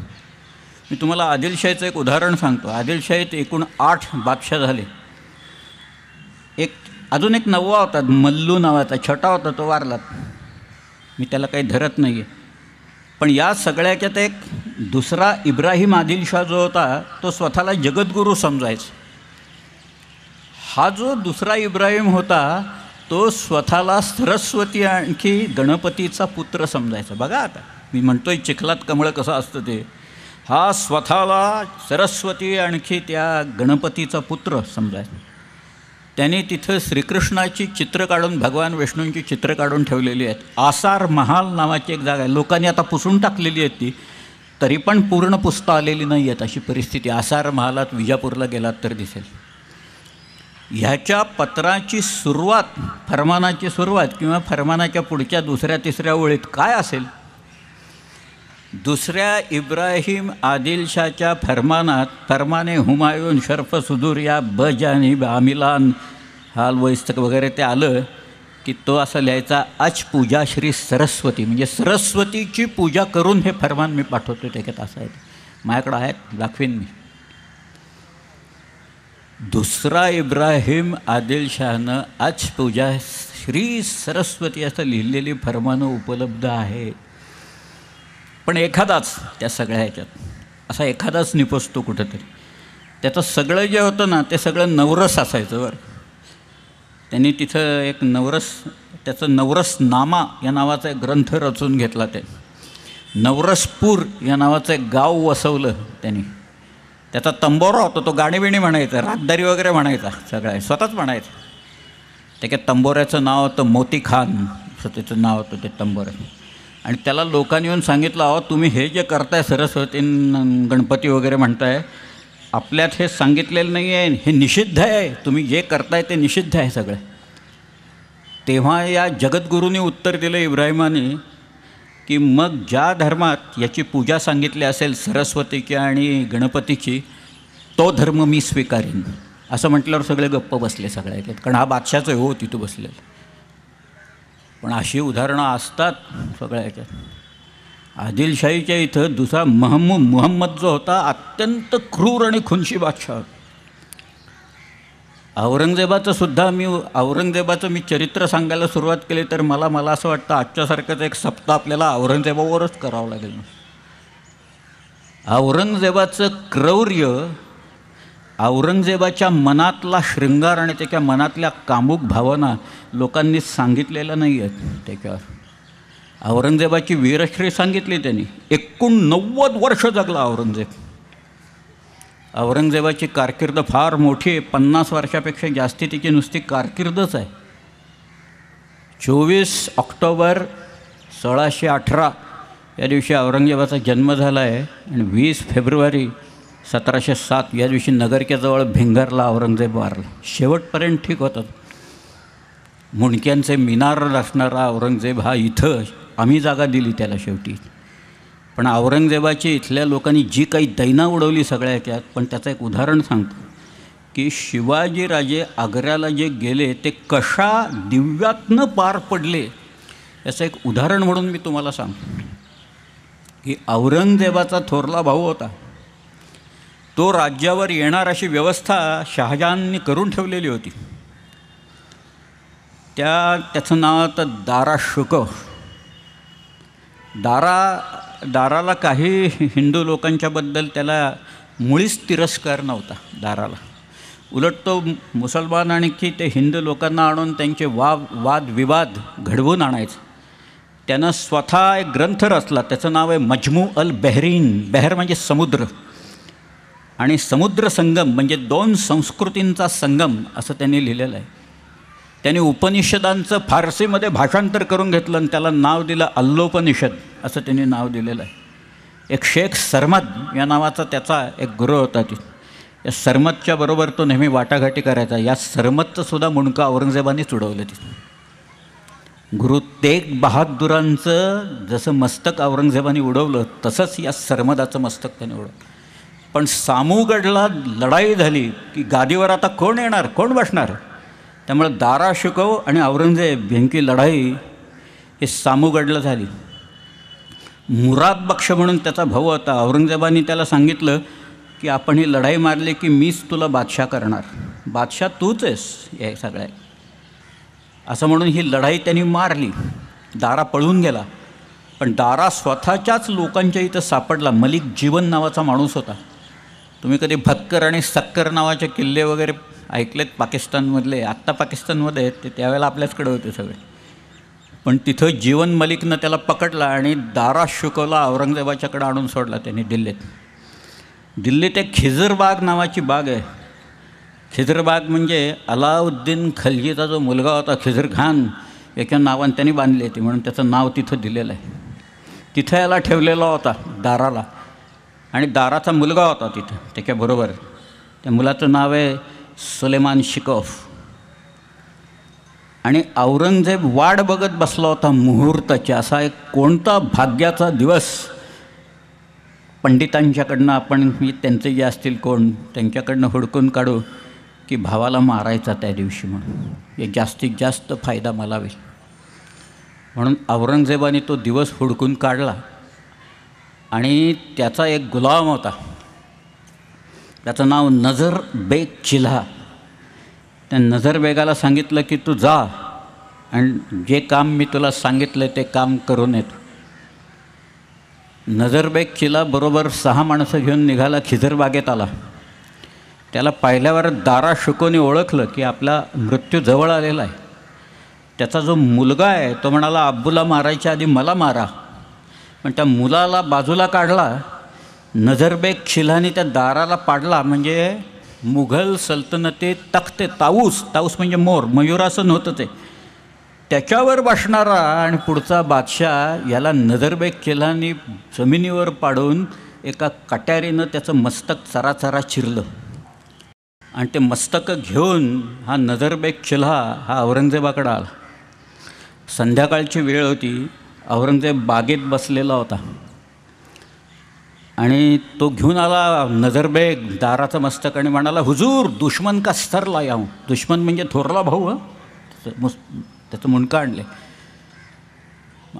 A: मी तुम्हाला आदिलशाहीचं एक उदाहरण सांगतो. आदिलशाहीत एकूण 8 बादशाह झाले. अजून एक 9वा होता, मल्लू नावाचा, छोटा होता, तो वारला. मी त्याला काही धरत नाही आहे. पण या सगळ्याच्यात एक दुसरा इब्राहिम आदिलशाह जो होता तो स्वतःला जगद्गुरू समजायचा. हा जो दुसरा इब्राहिम होता तो स्वतःला सरस्वती आणखी गणपतीचा पुत्र समजायचा. बघा आता मी म्हणतोय चिखलात कमळ कसं असतं ते. हा स्वतःला सरस्वती आणखी त्या गणपतीचा पुत्र समजायचा. त्याने तिथं श्रीकृष्णाची चित्र काढून, भगवान विष्णूंची चित्र काढून ठेवलेली आहेत. आसार महाल नावाची एक जागा आहे, लोकांनी आता पुसून टाकलेली आहेत ती, तरी पण पूर्ण पुसता आलेली नाही आहेत अशी परिस्थिती. आसार महालात विजापूरला गेलात तर दिसेल. ह्याच्या पत्राची सुरुवात, फरमानाची सुरुवात किंवा फरमानाच्या पुढच्या 2-3 ओळीत काय असेल? दुसऱ्या इब्राहिम आदिलशाच्या फरमानात, फरमाने हुमायून शर्फ सुदूर या बजानिब आमिलान हाल वैस्तक वगैरे ते आलं की तो असं लिहायचा, अच पूजा श्री सरस्वती, म्हणजे सरस्वतीची पूजा करून हे फरमान मी पाठवतो. त्याच्यात असं आहे, माझ्याकडं आहेत, दाखवीन मी. दुसरा इब्राहिम आदिलशाहनं अच पूजा श्री सरस्वती असं लिहिलेली फरमानं उपलब्ध आहे. पण एखादाच त्या सगळ्या ह्याच्यात असा एखादाच निपजतो कुठंतरी. त्याचं सगळं जे होतं ना ते सगळं नवरस असायचं बरं. त्यांनी तिथं एक नवरस, त्याचं नवरसनामा या नावाचा एक ग्रंथ रचून घेतला. ते नवरसपूर या नावाचं एक गाव वसवलं त्यांनी. त्याचा तंबोरा होता, तो गाणीबिणी म्हणायचा, रागदारी वगैरे म्हणायचा, सगळं स्वतःच म्हणायचं. त्याच्या तंबोऱ्याचं नाव होतं मोती खान, असं त्याचं नाव होतं ते तंबोऱ्याचं. आणि त्याला लोकांनी येऊन सांगितलं, अहो तुम्ही हे जे करताय सरस्वती गणपती वगैरे म्हणताय, आपल्यात हे सांगितलेलं नाही आहे, हे निषिद्ध आहे, तुम्ही जे करताय ते निषिद्ध आहे सगळं. तेव्हा या जगद्गुरूंनी उत्तर दिलं इब्राहिमाने की मग ज्या धर्मात याची पूजा सांगितली असेल सरस्वतीची आणि गणपतीची, तो धर्म मी स्वीकारेन. असं म्हटल्यावर सगळे गप्प बसले सगळ्या याच्यात, कारण हा बादशाचं हो तिथं बसलेलं. पण अशी उदाहरणं असतात सगळ्या याच्यात. आदिलशाहीच्या इथं दुसरा मुहम्मद जो होता अत्यंत क्रूर आणि खुनशी बादशाह. औरंगजेबाचं मी चरित्र सांगायला सुरुवात केली तर मला असं वाटतं आजच्यासारखंच एक सप्ताह आपल्याला औरंगजेबावरच करावं लागेल. औरंगजेबाचं क्रौर्य, औरंगजेबाच्या मनातला शृंगार आणि त्याच्या मनातल्या कामुक भावना लोकांनी सांगितलेल्या नाही आहेत. त्याच्यावर औरंगजेबाची वीरश्री सांगितली त्यांनी. 89 वर्ष जगला औरंगजेब. औरंगजेबाची कारकीर्द फार मोठी आहे. 50 वर्षापेक्षा जास्ती तिची नुसती कारकीर्दच आहे. 24 ऑक्टोबर 1618 या दिवशी औरंगजेबाचा जन्म झाला आहे आणि 20 फेब्रुवारी 1707 या दिवशी नगरच्या जवळ भिंगरला औरंगजेब वारला. शेवटपर्यंत ठीक होतं. मुंडक्यांचे मिनार असणारा औरंगजेब हा इथं आम्ही जागा दिली त्याला शेवटी. पण औरंगजेबाची इथल्या लोकांनी जी काही दैना उडवली सगळ्या ह्याच्यात. पण त्याचं एक उदाहरण सांगतो की शिवाजीराजे आग्र्याला जे गेले ते कशा दिव्यातनं पार पडले याचं एक उदाहरण म्हणून मी तुम्हाला सांगतो की औरंगजेबाचा थोरला भाऊ होता. तो राज्यावर येणार अशी व्यवस्था शहाजहाननी करून ठेवलेली होती. त्याचं नाव होतं दारा शुकोह. दाराला काही हिंदू लोकांच्याबद्दल त्याला मुळीच तिरस्कार नव्हता दाराला. उलट तो मुसलमान आणि की ते हिंदू लोकांना आणून त्यांचे वादविवाद घडवून आणायचे. त्यानं स्वतः एक ग्रंथ रचला. त्याचं नाव आहे मजमू अल बहरीन. बहर म्हणजे समुद्र आणि समुद्र संगम म्हणजे 2 संस्कृतींचा संगम असं त्यांनी लिहिलेलं आहे. त्यांनी उपनिषदांचं फारसीमध्ये भाषांतर करून घेतलं आणि त्याला नाव दिलं अल्लोपनिषद असं त्यांनी नाव दिलेलं आहे. एक शेख सरमद या नावाचा त्याचा एक गुरु होता. या सरमदच्या बरोबर तो नेहमी वाटाघाटी करायचा. या सरमदचं सुद्धा मुंडकं औरंगजेबानेच उडवलं. गुरु तेग बहादुरांचं जसं मस्तक औरंगजेबाने उडवलं तसंच या सरमदाचं मस्तक त्याने उडवलं. पण सामूगडला लढाई झाली की गादीवर आता कोण येणार, कोण बसणार. त्यामुळे दारा शुकोह आणि औरंगजेब यांची लढाई हे सामूगडला झाली. मुराद बक्ष म्हणून त्याचा भाऊ होता. औरंगजेबाने त्याला सांगितलं की आपण ही लढाई मारली की मीच तुला बादशाह करणार, बादशाह तूच आहेस हे सगळ्या असं म्हणून ही लढाई त्यांनी मारली. दारा पळून गेला. पण दारा स्वतःच्याच लोकांच्या इथं सापडला. मलिक जीवन नावाचा माणूस होता. तुम्ही कधी भक्कर आणि सक्कर नावाचे किल्ले वगैरे ऐकलेत पाकिस्तानमधले. आत्ता पाकिस्तानमध्ये आहेत ते, त्यावेळेला आपल्याचकडे होते सगळे. पण तिथं जीवन मलिकनं त्याला पकडला आणि दारा शुकोहला औरंगजेबाच्याकडे आणून सोडला त्यांनी दिल्लीत एक खिजरबाग नावाची बाग आहे. खिजरबाग म्हणजे अलाउद्दीन खलजीचा जो मुलगा होता खिजर खान याच्या नावाने त्यांनी बांधली होती म्हणून त्याचं नाव तिथं दिलेलं आहे. तिथं याला ठेवलेला होता दाराला. आणि दाराचा मुलगा होता तिथं त्याच्याबरोबर. त्या मुलाचं नाव आहे सुलेमान शिकोह. आणि औरंगजेब वाट बघत बसला होता मुहूर्ताची. असा एक कोणता भाग्याचा दिवस पंडितांच्याकडनं आपण त्यांचे जे असतील कोण त्यांच्याकडनं हुडकून काढू की भावाला मारायचा त्या दिवशी म्हणून. हे जास्तीत जास्त फायदा मला होईल म्हणून औरंगजेबाने तो दिवस हुडकून काढला. आणि त्याचा एक गुलाम होता. त्याचं नाव नजर बेग चिल्हा. त्या नजर बेगाला सांगितलं की तू जा आणि जे काम मी तुला सांगितलं ते काम करून येतो. नजर बेग चिल्हा बरोबर 6 माणसं घेऊन निघाला. खिजरबागेत आला. त्याला पाहिल्यावर दारा शुकोहने ओळखलं की आपला मृत्यू जवळ आलेला आहे. त्याचा जो मुलगा आहे तो म्हणाला अब्बूला मारायच्या आधी मला मारा. पण त्या मुलाला बाजूला काढला. नजरबेग चिल्हाने त्या दाराला पाडला. म्हणजे मुघल सल्तनतीत तख्ते ताऊस म्हणजे मोर, मयुरासन होतं ते, त्याच्यावर बसणारा आणि पुढचा बादशाह याला नजरबेग चिल्हाने जमिनीवर पाडून एका कट्यारीनं त्याचं मस्तक चराचरा चिरलं. आणि ते मस्तक घेऊन हा नजरबेग चिल्हा हा औरंगजेबाकडे आला. संध्याकाळची वेळ होती. औरंगजेब बागेत बसलेला होता आणि तो घेऊन आला नजरबेग दाराचं मस्तक आणि म्हणाला हुजूर दुश्मन का स्तर लाया हूं. दुश्मन म्हणजे थोरला भाऊ. त्याचं मुंडकं आणले.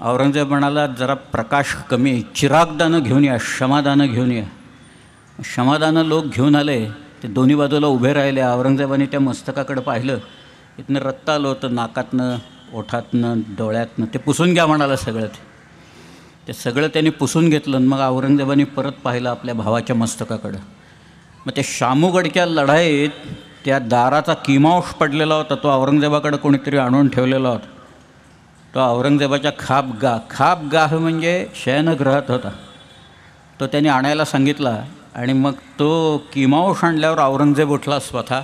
A: औरंगजेब म्हणाला, जरा प्रकाश कमी आहे, चिरागदानं घेऊन या, क्षमादानं घेऊन या. क्षमादानं लोक घेऊन आले. ते दोन्ही बाजूला उभे राहिले. औरंगजेबाने त्या मस्तकाकडे पाहिलं. इथनं रक्त आलं होतं, नाकातनं, ओठातनं, डोळ्यातनं. ते पुसून घ्या म्हणाला सगळं. ते सगळं त्यांनी पुसून घेतलं. मग औरंगजेबाने परत पाहिलं आपल्या भावाच्या मस्तकाकडं. मग ते शामूगडच्या लढाईत त्या दाराचा किमांश पडलेला होता, तो औरंगजेबाकडे कोणीतरी आणून ठेवलेला होता. तो औरंगजेबाच्या खापगाह म्हणजे शयनगृहात होता. तो त्यांनी आणायला सांगितला. आणि मग तो किमांश आणल्यावर औरंगजेब उठला स्वतः.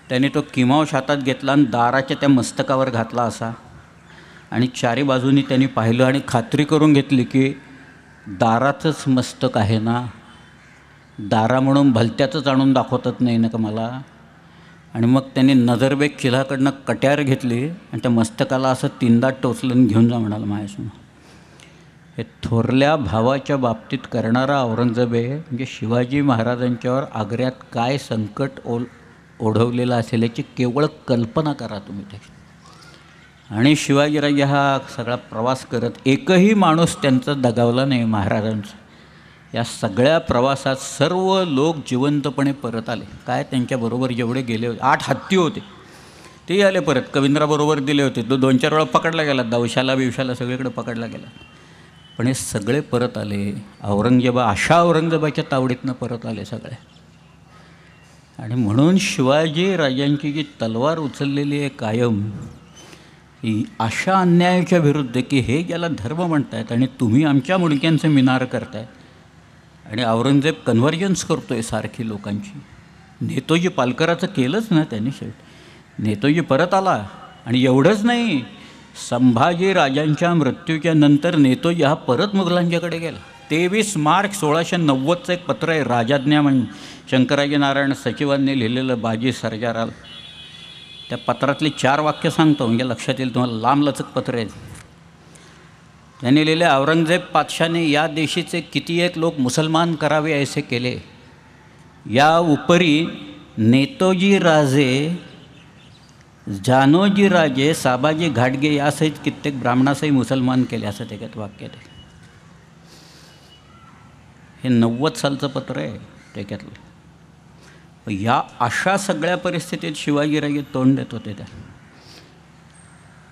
A: त्याने तो किमांश हातात घेतला आणि दाराच्या त्या मस्तकावर घातला असा. आणि चारी बाजूनी त्यांनी पाहिलं आणि खात्री करून घेतली की दाराचंच मस्तक आहे ना, दारा म्हणून भलत्याचंच आणून दाखवतच नाही ना का मला. आणि मग त्यांनी नजरबेग चिलाकडनं कट्यार घेतली आणि त्या मस्तकाला असं 3दा टोचलं घेऊन जा म्हणाला माझ्यासमोर. हे थोरल्या भावाच्या बाबतीत करणारा औरंगजेब आहे. म्हणजे शिवाजी महाराजांच्यावर आग्र्यात काय संकट ओढवलेलं असेल याची केवळ कल्पना करा तुम्ही त्याची. आणि शिवाजीराजे हा सगळा प्रवास करत एकही माणूस त्यांचा दगावला नाही महाराजांचा. या सगळ्या प्रवासात सर्व लोक जिवंतपणे परत आले. काय त्यांच्याबरोबर जेवढे गेले होते, 8 हत्ती होते, तेही आले परत. कवींद्राबरोबर दिले होते. तो 2-4 वेळा पकडला गेला, दवशाला बिवशाला सगळीकडे पकडला गेला. पण हे सगळे परत आले. अशा औरंगजेबाच्या तावडीतनं परत आले सगळे. आणि म्हणून शिवाजी राजांची जी तलवार उचललेली आहे कायम, ही अशा अन्यायाच्या विरुद्ध की हे ज्याला धर्म म्हणतायत आणि तुम्ही आमच्या मुडक्यांचे मिनार करताय. आणि औरंगजेब कन्व्हर्जन्स करतो आहे सारखी लोकांची. नेतोजी पालकराचं केलंच ना त्यांनी शेवट. नेतोजी परत आला. आणि एवढंच नाही, संभाजी राजांच्या मृत्यूच्या नंतर नेतोजी हा परत मुघलांच्याकडे गेला. 23 मार्च 1690चं एक पत्र आहे, राजाज्ञा म्हणून शंकराजी नारायण सचिवांनी लिहिलेलं बाजी सर्जाराल. त्या पत्रातली 4 वाक्य सांगतो म्हणजे लक्षात येईल तुम्हाला. लांबलचक पत्र आहे. त्यांनी लिहिले, औरंगजेब पातशाने या देशीचे किती एक लोक मुसलमान करावे ऐसे केले. या उपरी नेतोजी राजे, जानोजी राजे, साबाजी घाटगे यासहित कित्येक ब्राह्मणासही मुसलमान केले, असं त्याच्यात वाक्य आहे. हे 90 सालचं पत्र आहे त्याच्यातलं. या अशा सगळ्या परिस्थितीत शिवाजीराजे तोंड देत होते त्या.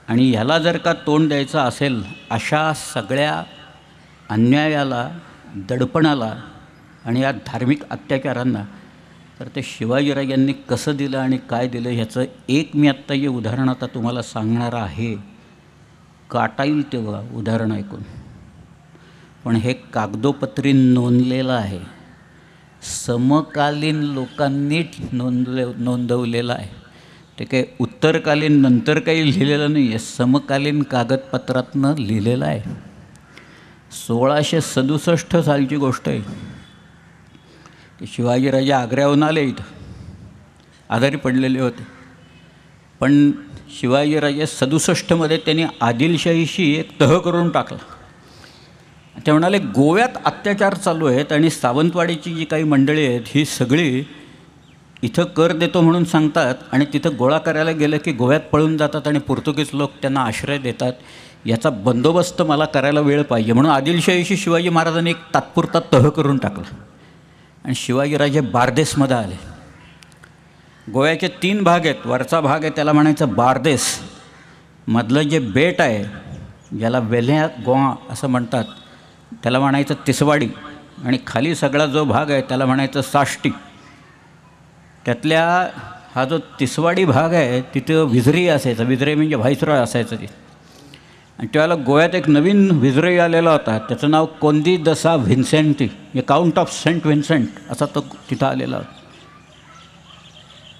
A: आणि ह्याला जर का तोंड द्यायचं असेल, अशा सगळ्या अन्यायाला, दडपणाला आणि या धार्मिक अत्याचारांना, तर ते शिवाजीराजांनी कसं दिलं आणि काय दिलं ह्याचं एक मी आत्ता जे उदाहरण आता तुम्हाला सांगणार आहे. काटा येईल तेव्हा उदाहरण ऐकून. पण हे कागदोपत्री नोंदलेलं आहे. समकालीन लोकांनी नोंदवलेलं आहे. ते काही उत्तरकालीन नंतर काही लिहिलेलं नाही आहे, समकालीन कागदपत्रातनं लिहिलेलं आहे. 1667 सालची गोष्ट आहे. की शिवाजीराजे आग्र्याहून आले, इथं आजारी पडलेले होते. पण शिवाजीराजे 67मध्ये त्यांनी आदिलशाहीशी एक तह करून टाकला. ते म्हणाले, गोव्यात अत्याचार चालू आहेत आणि सावंतवाडीची जी काही मंडळी आहेत ही सगळी इथं कर देतो म्हणून सांगतात आणि तिथं गोळा करायला गेलं की गोव्यात पळून जातात आणि पोर्तुगीज लोक त्यांना आश्रय देतात. याचा बंदोबस्त मला करायला वेळ पाहिजे. म्हणून आदिलशाहीशी शिवाजी महाराजांनी एक तात्पुरता तह करून टाकला. आणि शिवाजीराजे बारदेसमध्ये आले. गोव्याचे 3 भाग आहेत. वरचा भाग आहे त्याला म्हणायचं बारदेस. मधलं जे बेट आहे ज्याला वेल्ह्या गोवा असं म्हणतात त्याला म्हणायचं तिसवाडी. आणि खाली सगळा जो भाग आहे त्याला म्हणायचं साष्टी. त्यातल्या हा जो तिसवाडी भाग आहे तिथं विझरी असायचं. विझरे म्हणजे व्हाईसरॉय असायचं ते. आणि त्यावेळेला गोव्यात एक नवीन विझरॉय आलेला होता, त्याचं नाव कोंदी दसा व्हिन्सेंटी, हे काउंट ऑफ सेंट व्हिन्सेंट असा तो तिथं आलेला होता.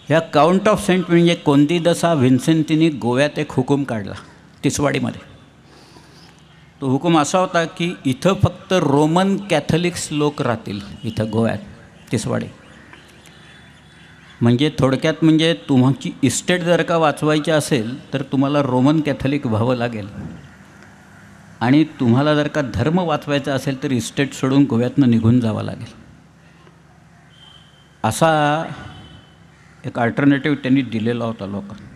A: ह्या काउंट ऑफ सेंट म्हणजे कोंदी दसा व्हिन्सेंटीनी गोव्यात एक हुकूम काढला तिसवाडीमध्ये. तो हुकूम असा होता की इथं फक्त रोमन कॅथलिक्स लोक राहतील इथं गोव्यात तिसवाडी. म्हणजे थोडक्यात म्हणजे तुमची इस्टेट जर का वाचवायची असेल तर तुम्हाला रोमन कॅथलिक व्हावं लागेल. आणि तुम्हाला जर का धर्म वाचवायचा असेल तर इस्टेट सोडून गोव्यातनं निघून जावं लागेल. असा एक अल्टरनेटिव्ह त्यांनी दिलेला होता लोकांना.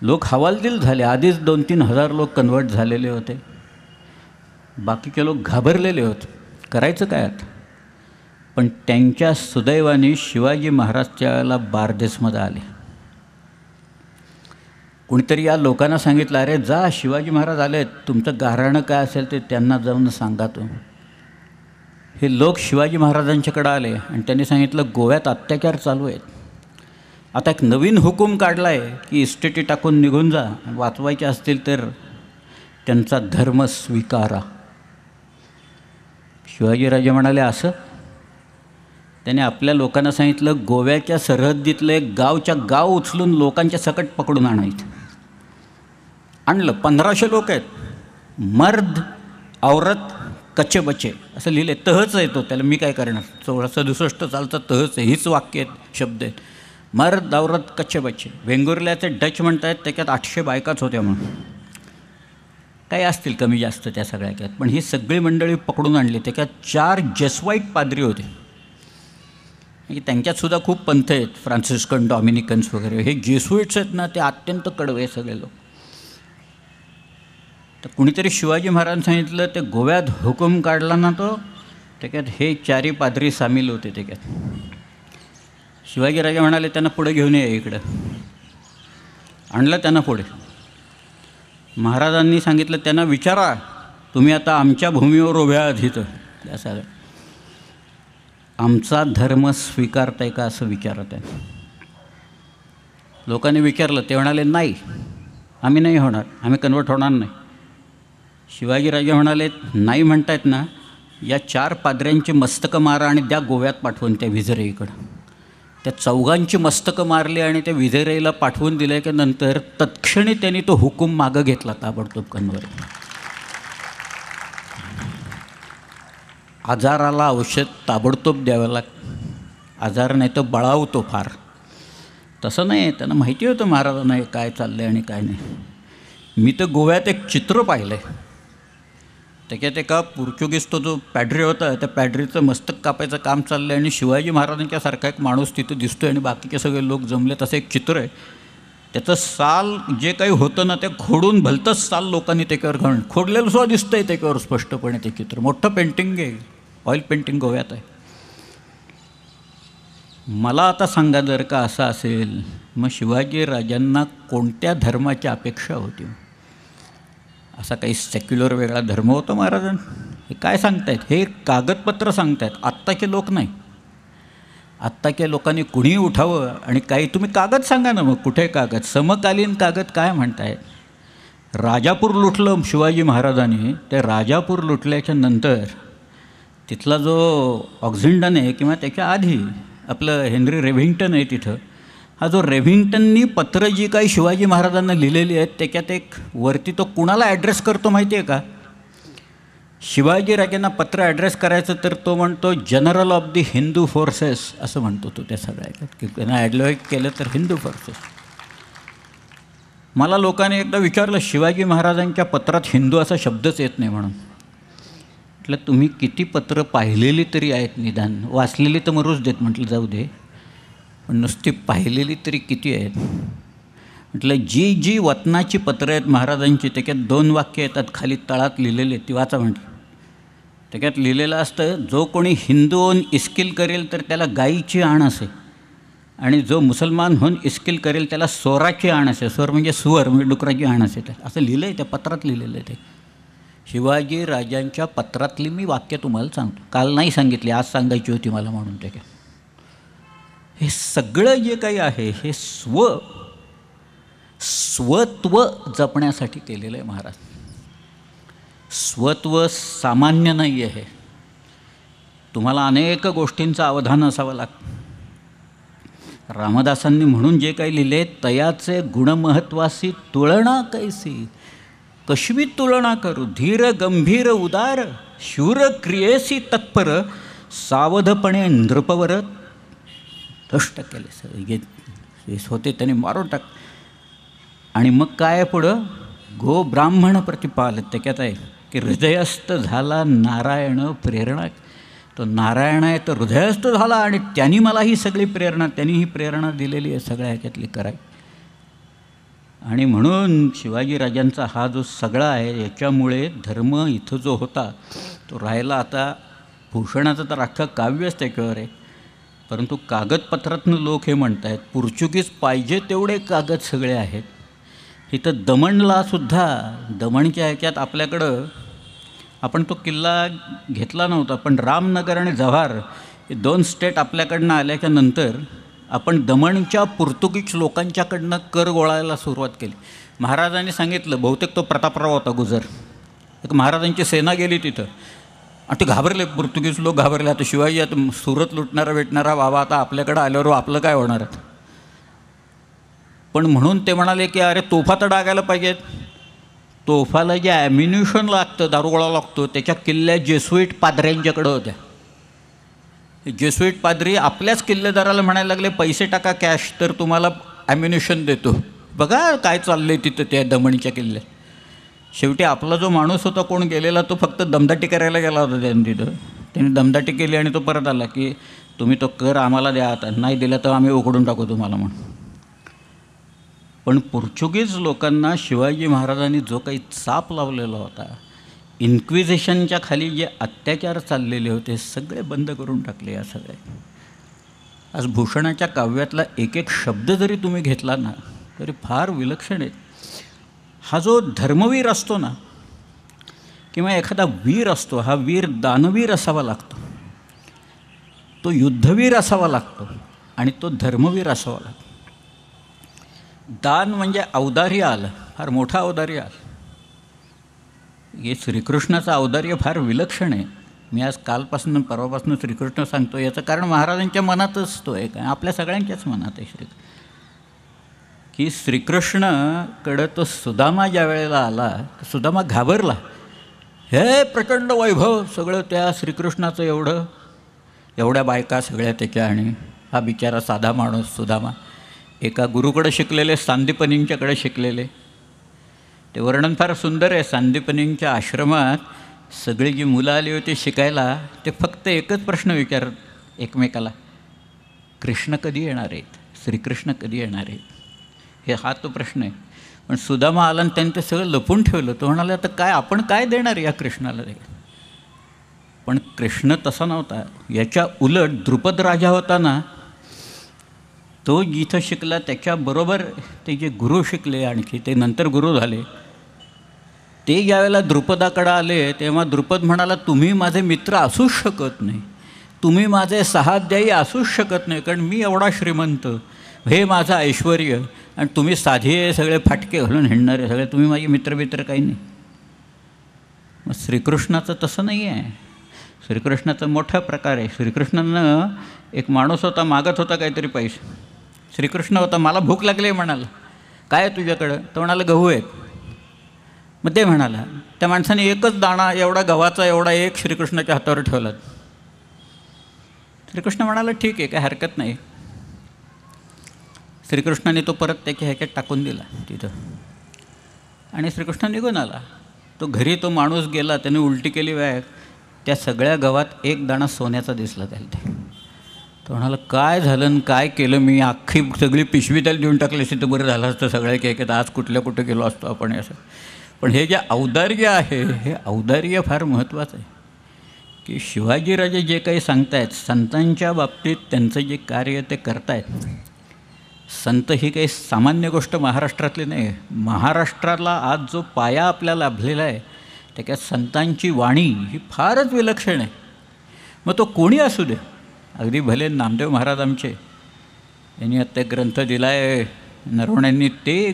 A: लोक हवालदिल झाले. आधीच 2-3 हजार लोक कन्वर्ट झालेले होते. बाकीचे लोक घाबरलेले होते. करायचं काय आता? पण त्यांच्या सुदैवाने शिवाजी महाराज त्याला बारदेसमध्ये आले. कोणीतरी या लोकांना सांगितलं, अरे जा, शिवाजी महाराज आले, तुमचं गाऱ्हाणं काय असेल ते त्यांना जाऊन सांगा. तो हे लोक शिवाजी महाराजांच्याकडे आले आणि त्यांनी सांगितलं, गोव्यात अत्याचार चालू आहेत. आता एक नवीन हुकूम काढला आहे की इस्टेटी टाकून निघून जा, वाचवायचे असतील तर त्यांचा धर्म स्वीकारा. शिवाजीराजे म्हणाले, असं? त्याने आपल्या लोकांना सांगितलं, गोव्याच्या सरहद्दीतलं एक गावच्या गाव उचलून लोकांच्या सकट पकडून आणायचं. आणलं. 1500 लोक आहेत. मर्द औरत कच्चे बच्चे असं लिहिले. तहच आहे तो, त्याला मी काय करणार. 1667 चालतं तहच आहे. हीच वाक्य आहेत, शब्द आहेत. मर्द औरत कच्चे बच्चे. वेंगुर्ल्याचे डच म्हणत आहेत त्याच्यात 800 बायकाच होत्या म्हणून. काही असतील कमी जास्त त्या सगळ्या. पण ही सगळी मंडळी पकडून आणली. त्याच्यात 4 जेसवाईट पाद्री होते. म्हणजे त्यांच्यातसुद्धा खूप पंथ आहेत, फ्रान्सिस्कन, डॉमिनिकन्स वगैरे. हे जेसुइट्स आहेत ना, ते अत्यंत कडवे सगळे लोक. तर कुणीतरी शिवाजी महाराजांनी सांगितलं, ते गोव्यात हुकूम काढला ना तो, त्याच्यात हे 4 पाद्री सामील होते त्याच्यात. शिवाजीराजे म्हणाले, त्यांना पुढे घेऊन ये इकडं. आणलं त्यांना पुढे. महाराजांनी सांगितलं, त्यांना विचारा, तुम्ही आता आमच्या भूमीवर उभ्या आहात इथं, त्या सगळ्या, आमचा धर्म स्वीकारताय का असं विचारत आहे. लोकांनी विचारलं. ते म्हणाले, नाही, आम्ही नाही होणार, आम्ही कन्वर्ट होणार नाही. शिवाजीराजे म्हणाले, नाही म्हणतायत ना, या 4 पाद्र्यांची मस्तकं मारा आणि द्या गोव्यात पाठवून त्या विजरेईकडं. त्या 4घांची मस्तकं मारली आणि त्या विजरेईला पाठवून दिल्या की नंतर तत्क्षणी त्यांनी तो हुकूम मागं घेतला ताबडतोब कन्वर्ट. आजाराला औषध ताबडतोब द्यावं लागतं. आजार नाही तर बळावतो फार. तसं नाही, त्यांना माहिती होतं महाराजांना काय चाललं आहे आणि काय नाही. मी तर गोव्यात एक चित्र पाहिलं आहे. त्याच्यात एका पोर्चुगीज तो जो पॅड्री होता, त्या पॅड्रीचं मस्तक कापायचं काम चाललं आहे आणि शिवाजी महाराजांच्यासारखा एक माणूस तिथं दिसतो आहे आणि बाकीचे सगळे लोक जमले. तसं एक चित्र आहे. त्याचं साल जे काही होतं ना, ते खोडून भलतंच साल लोकांनी त्याच्यावर घालून खोडलेलं सुद्धा दिसतं आहे त्याच्यावर स्पष्टपणे. ते चित्र मोठं पेंटिंग आहे, ऑइल पेंटिंग गोव्यात आहे. मला आता सांगा, जर का असं असेल, मग शिवाजीराजांना कोणत्या धर्माची अपेक्षा होती? असा काही सेक्युलर वेगळा धर्म होता महाराजांना? हे काय सांगतायत? हे कागदपत्र सांगतायत, आत्ताचे लोक नाही. आत्ताच्या लोकांनी कुणीही उठावं आणि काही तुम्ही कागद सांगा ना. मग कुठे कागद? समकालीन कागद काय म्हणताय? राजापूर लुटलं शिवाजी महाराजांनी. ते राजापूर लुटल्याच्या नंतर तिथला जो ऑक्झिंडन आहे किंवा त्याच्या आधी आपलं हेनरी रेव्हिंग्टन आहे तिथं, हा जो रेव्हिंग्टननी पत्र जी काही शिवाजी महाराजांना लिहिलेली आहेत त्याच्यात एक वरती तो कुणाला ॲड्रेस करतो माहिती आहे का? शिवाजीराजांना पत्र ॲड्रेस करायचं तर तो म्हणतो general of the Hindu forces असं म्हणतो तो त्या सगळ्या. की त्यांना ॲडव्हाइट केलं तर हिंदू फोर्सेस. मला लोकांनी एकदा विचारलं, शिवाजी महाराजांच्या पत्रात हिंदू असा शब्दच येत नाही म्हणून. म्हटलं तुम्ही किती पत्र पाहिलेली तरी आहेत, निदान वाचलेली तर मरूच देत म्हटलं, जाऊ दे, पण नुसती पाहिलेली तरी किती आहेत? म्हटलं जी जी वतनाची पत्रं आहेत महाराजांची त्याच्यात 2 वाक्य येतात खाली तळात लिहिलेले, ती वाचा म्हटलं. त्याच्यात लिहिलेलं असतं, जो कोणी हिंदू होऊन इस्किल करेल तर त्याला गाईची आण असे, आणि जो मुसलमान होऊन इस्किल करेल त्याला सोराची आण असे. सोर म्हणजे सुवर, म्हणजे डुकराची आण असे. असं लिहिलं आहे त्या पत्रात, लिहिलेलं आहे ते. शिवाजी राजांच्या पत्रातली मी वाक्य तुम्हाला सांगतो. काल नाही सांगितली, आज सांगायची होती मला म्हणून. ते हे सगळं जे काही आहे हे स्वत्व जपण्यासाठी केलेलं आहे महाराज. स्वत्व सामान्य नाही आहे. तुम्हाला अनेक गोष्टींचं अवधान असावं लागतं. रामदासांनी म्हणून जे काही लिहिले, तयाचे गुणमहत्वासी तुलना कैसी, कशवी तुलना करू, धीर गंभीर उदार, शूर क्रियेसी तत्पर, सावधपणे नृपवर दष्ट केले. सगळे होते त्याने मारून टाक. आणि मग काय पुढं? गो ब्राह्मण प्रतिपाल. त्याच्यात आहे की हृदयस्थ झाला नारायण प्रेरणा. तो नारायण आहे तो हृदयस्थ झाला आणि त्यांनी मला ही सगळी प्रेरणा, त्यांनी ही प्रेरणा दिलेली आहे सगळ्या ह्याच्यातली कराय. आणि म्हणून शिवाजीराजांचा हा जो सगळा आहे याच्यामुळे धर्म इथं जो होता तो राहिला. आता भूषणाचं तर अख्खं काव्यच त्याच्यावर आहे, परंतु कागदपत्रातनं लोक हे म्हणत आहेत पोर्चुगीज पाहिजे तेवढे कागद सगळे आहेत. इथं दमणलासुद्धा दमणच्या ह्याच्यात आपल्याकडं आपण तो किल्ला घेतला नव्हता, पण रामनगर आणि जव्हार हे 2 स्टेट आपल्याकडनं आल्याच्या नंतर आपण दमणच्या पोर्तुगीज लोकांच्याकडनं कर गोळायला सुरुवात केली. महाराजांनी सांगितलं, बहुतेक तो प्रतापराव होता गुजर, एक महाराजांची सेना गेली तिथं आणि ते घाबरले, पोर्तुगीज लोक घाबरले. आता शिवाजी आता सुरत लुटणारा भेटणारा बाबा आता आपल्याकडं आल्यावर आपलं काय होणार आहे. पण म्हणून ते म्हणाले की अरे तोफा तर डागायला पाहिजेत. तोफाला जे ॲम्युनिशन लागतं, दारुगोळा लागतो, त्याच्या किल्ल्या जेसुईट पादऱ्यांच्याकडं होत्या. जेसुईट पादरी आपल्याच किल्लेदाराला म्हणायला लागले पैसे टाका कॅश तर तुम्हाला ॲम्युनिशन देतो. बघा काय चाललं आहे तिथं त्या दमणच्या किल्ल्यात. शेवटी आपला जो माणूस होता कोण गेलेला तो फक्त दमदाटी करायला गेला होता तिथं. त्याने दमदाटी केली आणि तो परत आला की तुम्ही तो कर आम्हाला द्या, आता नाही दिला तर आम्ही उघडून टाकू तुम्हाला म्हणून. पण पोर्चुगीज लोकांना शिवाजी महाराजांनी जो काही चाप लावलेला होता, इन्क्विजिशनच्या खाली जे अत्याचार चाललेले होते सगळे बंद करून टाकले. या सगळे आज भूषणाच्या काव्यातला एक एक शब्द जरी तुम्ही घेतला ना तरी फार विलक्षण आहे. हा जो धर्मवीर असतो ना किंवा एखादा वीर असतो, हा वीर दानवीर असावा लागतो, तो युद्धवीर असावा लागतो आणि तो धर्मवीर असावा लागतो. दान म्हणजे औदार्य आलं, फार मोठं औदार्य आलं. हे श्रीकृष्णाचं औदार्य फार विलक्षण आहे. मी आज कालपासून परवापासून श्रीकृष्ण सांगतो याचं कारण महाराजांच्या मनातच तो आहे, काय आपल्या सगळ्यांच्याच मनात आहे की श्रीकृष्णकडं तो सुदामा ज्या वेळेला आला तर सुदामा घाबरला. हे प्रचंड वैभव सगळं त्या श्रीकृष्णाचं, एवढ्या बायका सगळ्या त्याच्या, आणि हा बिचारा साधा माणूस सुदामा एका गुरुकडे शिकलेले, सांदीपनींच्याकडे शिकलेले. ते वर्णन फार सुंदर आहे. सांदीपनींच्या आश्रमात सगळी जी मुलं आली होती शिकायला ते फक्त एकच प्रश्न विचारत एकमेकाला, कृष्ण कधी येणार आहेत, श्रीकृष्ण कधी येणार आहेत, हे हा तो प्रश्न आहे. पण सुदामा आला आणि त्यांनी ते सगळं लपून ठेवलं. तो म्हणाला आता काय आपण काय देणार या कृष्णाला. पण कृष्ण तसा नव्हता. याच्या उलट द्रुपद राजा होता ना, तो जिथं शिकला त्याच्याबरोबर ते जे गुरु शिकले, आणखी ते नंतर गुरु झाले, ते ज्यावेळेला द्रुपदाकडे आले तेव्हा द्रुपद म्हणाला तुम्ही माझे मित्र असूच शकत नाही, तुम्ही माझे सहाध्यायी असूच शकत नाही, कारण मी एवढा श्रीमंत, हे माझं ऐश्वर, आणि तुम्ही साधे सगळे फाटके घालून हिंडणारे सगळे, तुम्ही माझे मित्र काही नाही. मग श्रीकृष्णाचं तसं नाही आहे. श्रीकृष्णाचा मोठा प्रकार आहे. श्रीकृष्णानं एक माणूस होता, मागत होता काहीतरी पैसे. श्रीकृष्ण होता, मला भूक लागली म्हणाला, काय आहे तुझ्याकडं. तर म्हणाला गहू आहेत. मग ते म्हणाला, त्या माणसाने एकच दाणा एवढा गव्हाचा एवढा एक श्रीकृष्णाच्या हातावर ठेवला. श्रीकृष्ण म्हणाला ठीक आहे, काय हरकत नाही. श्रीकृष्णाने तो परत त्याच्या ह्याच्यात टाकून दिला तिथं, आणि श्रीकृष्ण निघून आला. तो घरी तो माणूस गेला, त्याने उलटी केली बॅग, त्या सगळ्या गव्हात एक दाणा सोन्याचा दिसला त्याला. तो म्हणाला काय झालं आणि काय केलं मी, अख्खी सगळी पिशवी त्याला देऊन टाकली असती तर बरं झालं असतं, सगळ्या केक आज कुठे गेलो असतो आपण असं. पण हे जे औदार्य आहे, हे औदार्य फार महत्त्वाचं आहे. की शिवाजीराजे जे काही सांगतायत, संतांच्या बाबतीत त्यांचं जे कार्य ते करतायत. संत ही काही सामान्य गोष्ट महाराष्ट्रातली नाही. महाराष्ट्राला आज जो पाया आपल्याला लाभलेला आहे त्याच्यात संतांची वाणी ही फारच विलक्षण आहे. मग तो कोणी असू दे, अगदी भले नामदेव महाराज आमचे, यांनी आता ग्रंथ दिला आहे नरवण्यांनी, ते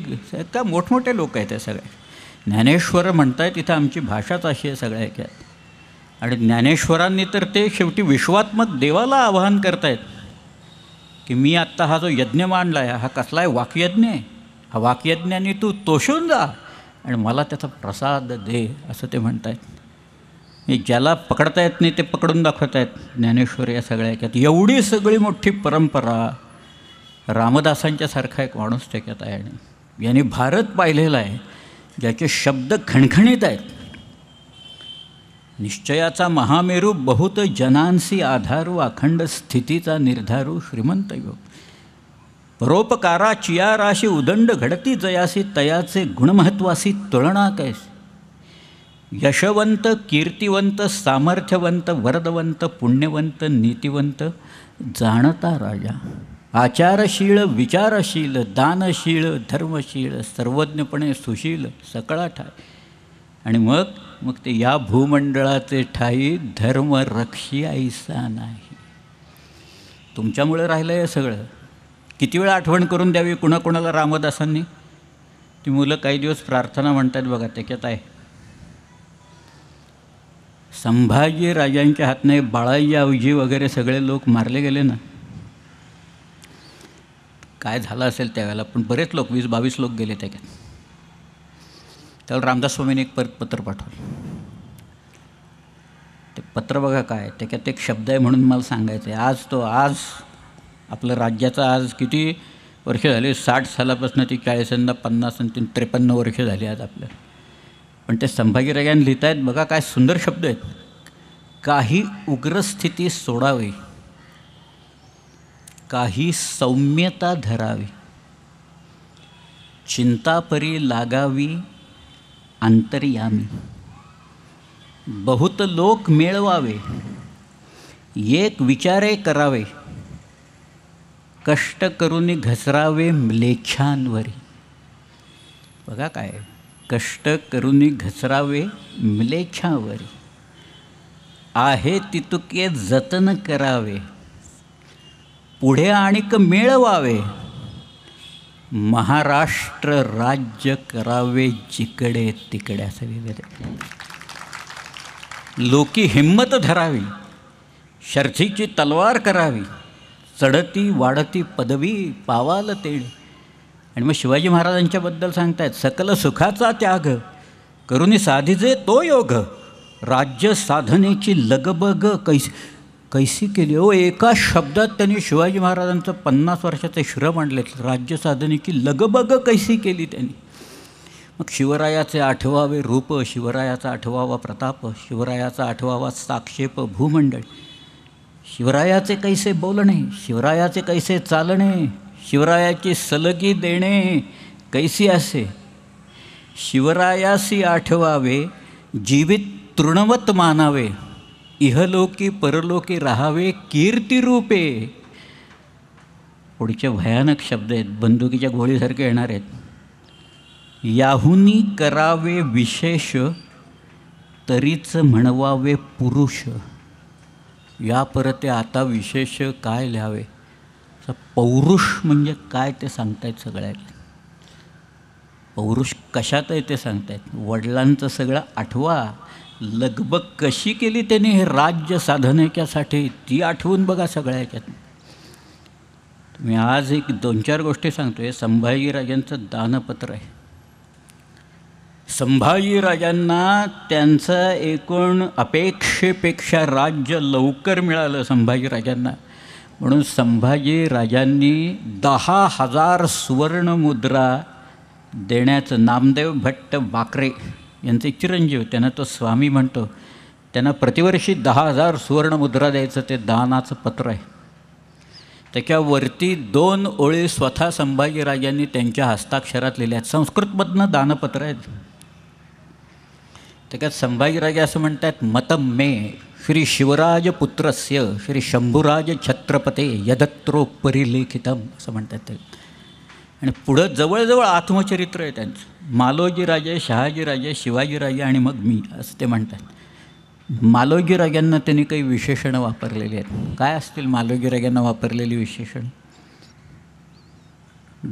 A: का मोठमोठे लोक आहेत. त्या सगळ्या ज्ञानेश्वर म्हणताय तिथं आमची भाषाच अशी आहे सगळ्या ह्याच्यात. आणि ज्ञानेश्वरांनी तर ते शेवटी विश्वात्मक देवाला आवाहन करतायत की मी आत्ता हा जो यज्ञ मांडला आहे हा कसला आहे, वाकयज्ञ आहे, हा वाकयज्ञाने तू तोषून जा आणि मला त्याचा प्रसाद दे, असं ते म्हणत आहेत. ज्याला पकडता येत नाही ते पकडून दाखवत आहेत ज्ञानेश्वर या सगळ्या ह्याच्यात. एवढी सगळी मोठी परंपरा, रामदासांच्या सारखा एक माणूस त्याच्यात आहे, आणि यांनी भारत पाहिलेला आहे ज्याचे शब्द खणखणीत आहेत. निश्चयाचा महामेरू बहुत जनांसी आधारू, अखंड स्थितीचा निर्धारू श्रीमंत योग. परोपकारा चियाराशी उदंड घडती जयासी तयाचे गुणमहत्वासी तुलना कैस. यशवंत कीर्तिवंत सामर्थ्यवंत वरदवंत पुण्यवंत नीतिवंत जाणता राजा. आचारशील विचारशील दानशील धर्मशील सर्वज्ञपणे सुशील सकळा ठाय. आणि मग ते या भूमंडळाचे ठाई धर्म रक्षी ऐसा नाही. तुमच्यामुळे राहिलं आहे सगळं. किती वेळा आठवण करून द्यावी कुणाकुणाला रामदासांनी. ती मुलं काही दिवस प्रार्थना म्हणतात बघा, त्याच्यात आहे संभाजी राजांच्या हातने बाळाजी आवजी वगैरे सगळे लोक मारले गेले ना. काय झालं असेल त्यावेळेला, पण बरेच लोक 20-22 लोक गेले त्याच्यात. त्यावेळेला रामदास स्वामींनी एक पत्र पाठवलं. ते पत्र बघा काय, त्याच्यात एक शब्द आहे म्हणून मला सांगायचं आहे. आज आपलं राज्याचं आज किती वर्ष झाली, 60 सालापासून ती 40 आणि 50 आणि 53 वर्ष झाली आज आपल्याला. पण ते संभाजीराजांनी लिहित आहेत बघा काय सुंदर शब्द आहेत. काही उग्रस्थिती सोडावी, काही सौम्यता धरावी, चिंतापरी लागावी अंतर्यामी. बहुत लोक मेळवावे, एक विचारे करावे, कष्ट करून घसरावे म्लेच्छांवरी. बघा काय, कष्ट करून घसरावे म्लेच्छांवरी. आहे तितुके जतन करावे, पुढे आणिक मिळवावे. महाराष्ट्र राज्य करावे जिकडे तिकडे. असं लिहिलेलं. लोकी हिंमत धरावी, शर्थीची तलवार करावी, चढती वाढती पदवी पावाल तेणे. आणि मग शिवाजी महाराजांच्याबद्दल सांगतायत, सकल सुखाचा त्याग करुनी साधिजे तो योग, राज्य साधनेची लगबग कैसी केली. हो, एका शब्दात त्यांनी शिवाजी महाराजांचं 50 वर्षाचं श्रम आणले. राज्य साधनेची लगबग कैसी केली त्यांनी. मग शिवरायाचे 8वावे रूप, शिवरायाचा 8वावा प्रताप, शिवरायाचा 8वावा साक्षेप भूमंडळ, शिवरायाचे कैसे बोलणे, शिवरायाचे कैसे चालणे, शिवरायाची सलगी देणे कैसी असे. शिवरायासी आठवावे, जीवित तृणवत मानावे, इहलोकी परलोकी राहावे कीर्तिरूपे. पुढचे भयानक शब्द आहेत, बंदुकीच्या गोळीसारखे येणार आहेत. याहुनी करावे विशेष, तरीच म्हणवावे पुरुष. या परते आता विशेष काय लिहावे. पौरुष म्हणजे काय ते सांगतायत सगळ्यात. पौरुष कशात आहे ते सांगतायत. वडिलांचं सगळं आठवा, लगबग कशी केली त्यांनी हे राज्य साधनेच्यासाठी ती आठवून बघा सगळ्या ह्याच्यात. मी आज एक 2-4 गोष्टी सांगतो. हे संभाजीराजांचं दानपत्र आहे. संभाजीराजांना त्यांचं एकूण अपेक्षेपेक्षा राज्य लवकर मिळालं संभाजीराजांना. म्हणून संभाजीराजांनी 10,000 सुवर्णमुद्रा देण्याचं, नामदेव भट्ट बाकरे यांचे चिरंजीव, त्यांना तो स्वामी म्हणतो, त्यांना प्रतिवर्षी 10,000 सुवर्णमुद्रा द्यायचं ते दानाचं पत्र आहे. त्याच्यावरती 2 ओळी स्वतः संभाजीराजांनी त्यांच्या हस्ताक्षरात लिहिल्या आहेत. संस्कृतमधनं दानपत्र आहेत. त्याच्यात संभाजीराजे असं म्हणतात, मतम मे श्री शिवराजपुत्रस्य श्री शंभुराज छत्रपते यदत्रोपरिलेखितम असं म्हणतात ते. आणि पुढं जवळजवळ आत्मचरित्र आहे त्यांचं. मालोजीराजे, शहाजीराजे, शिवाजीराजे आणि मग मी असं ते म्हणतात. मालोजीराजांना त्यांनी काही विशेषणं वापरलेली आहेत. काय असतील मालोजीराजांना वापरलेली विशेषणं.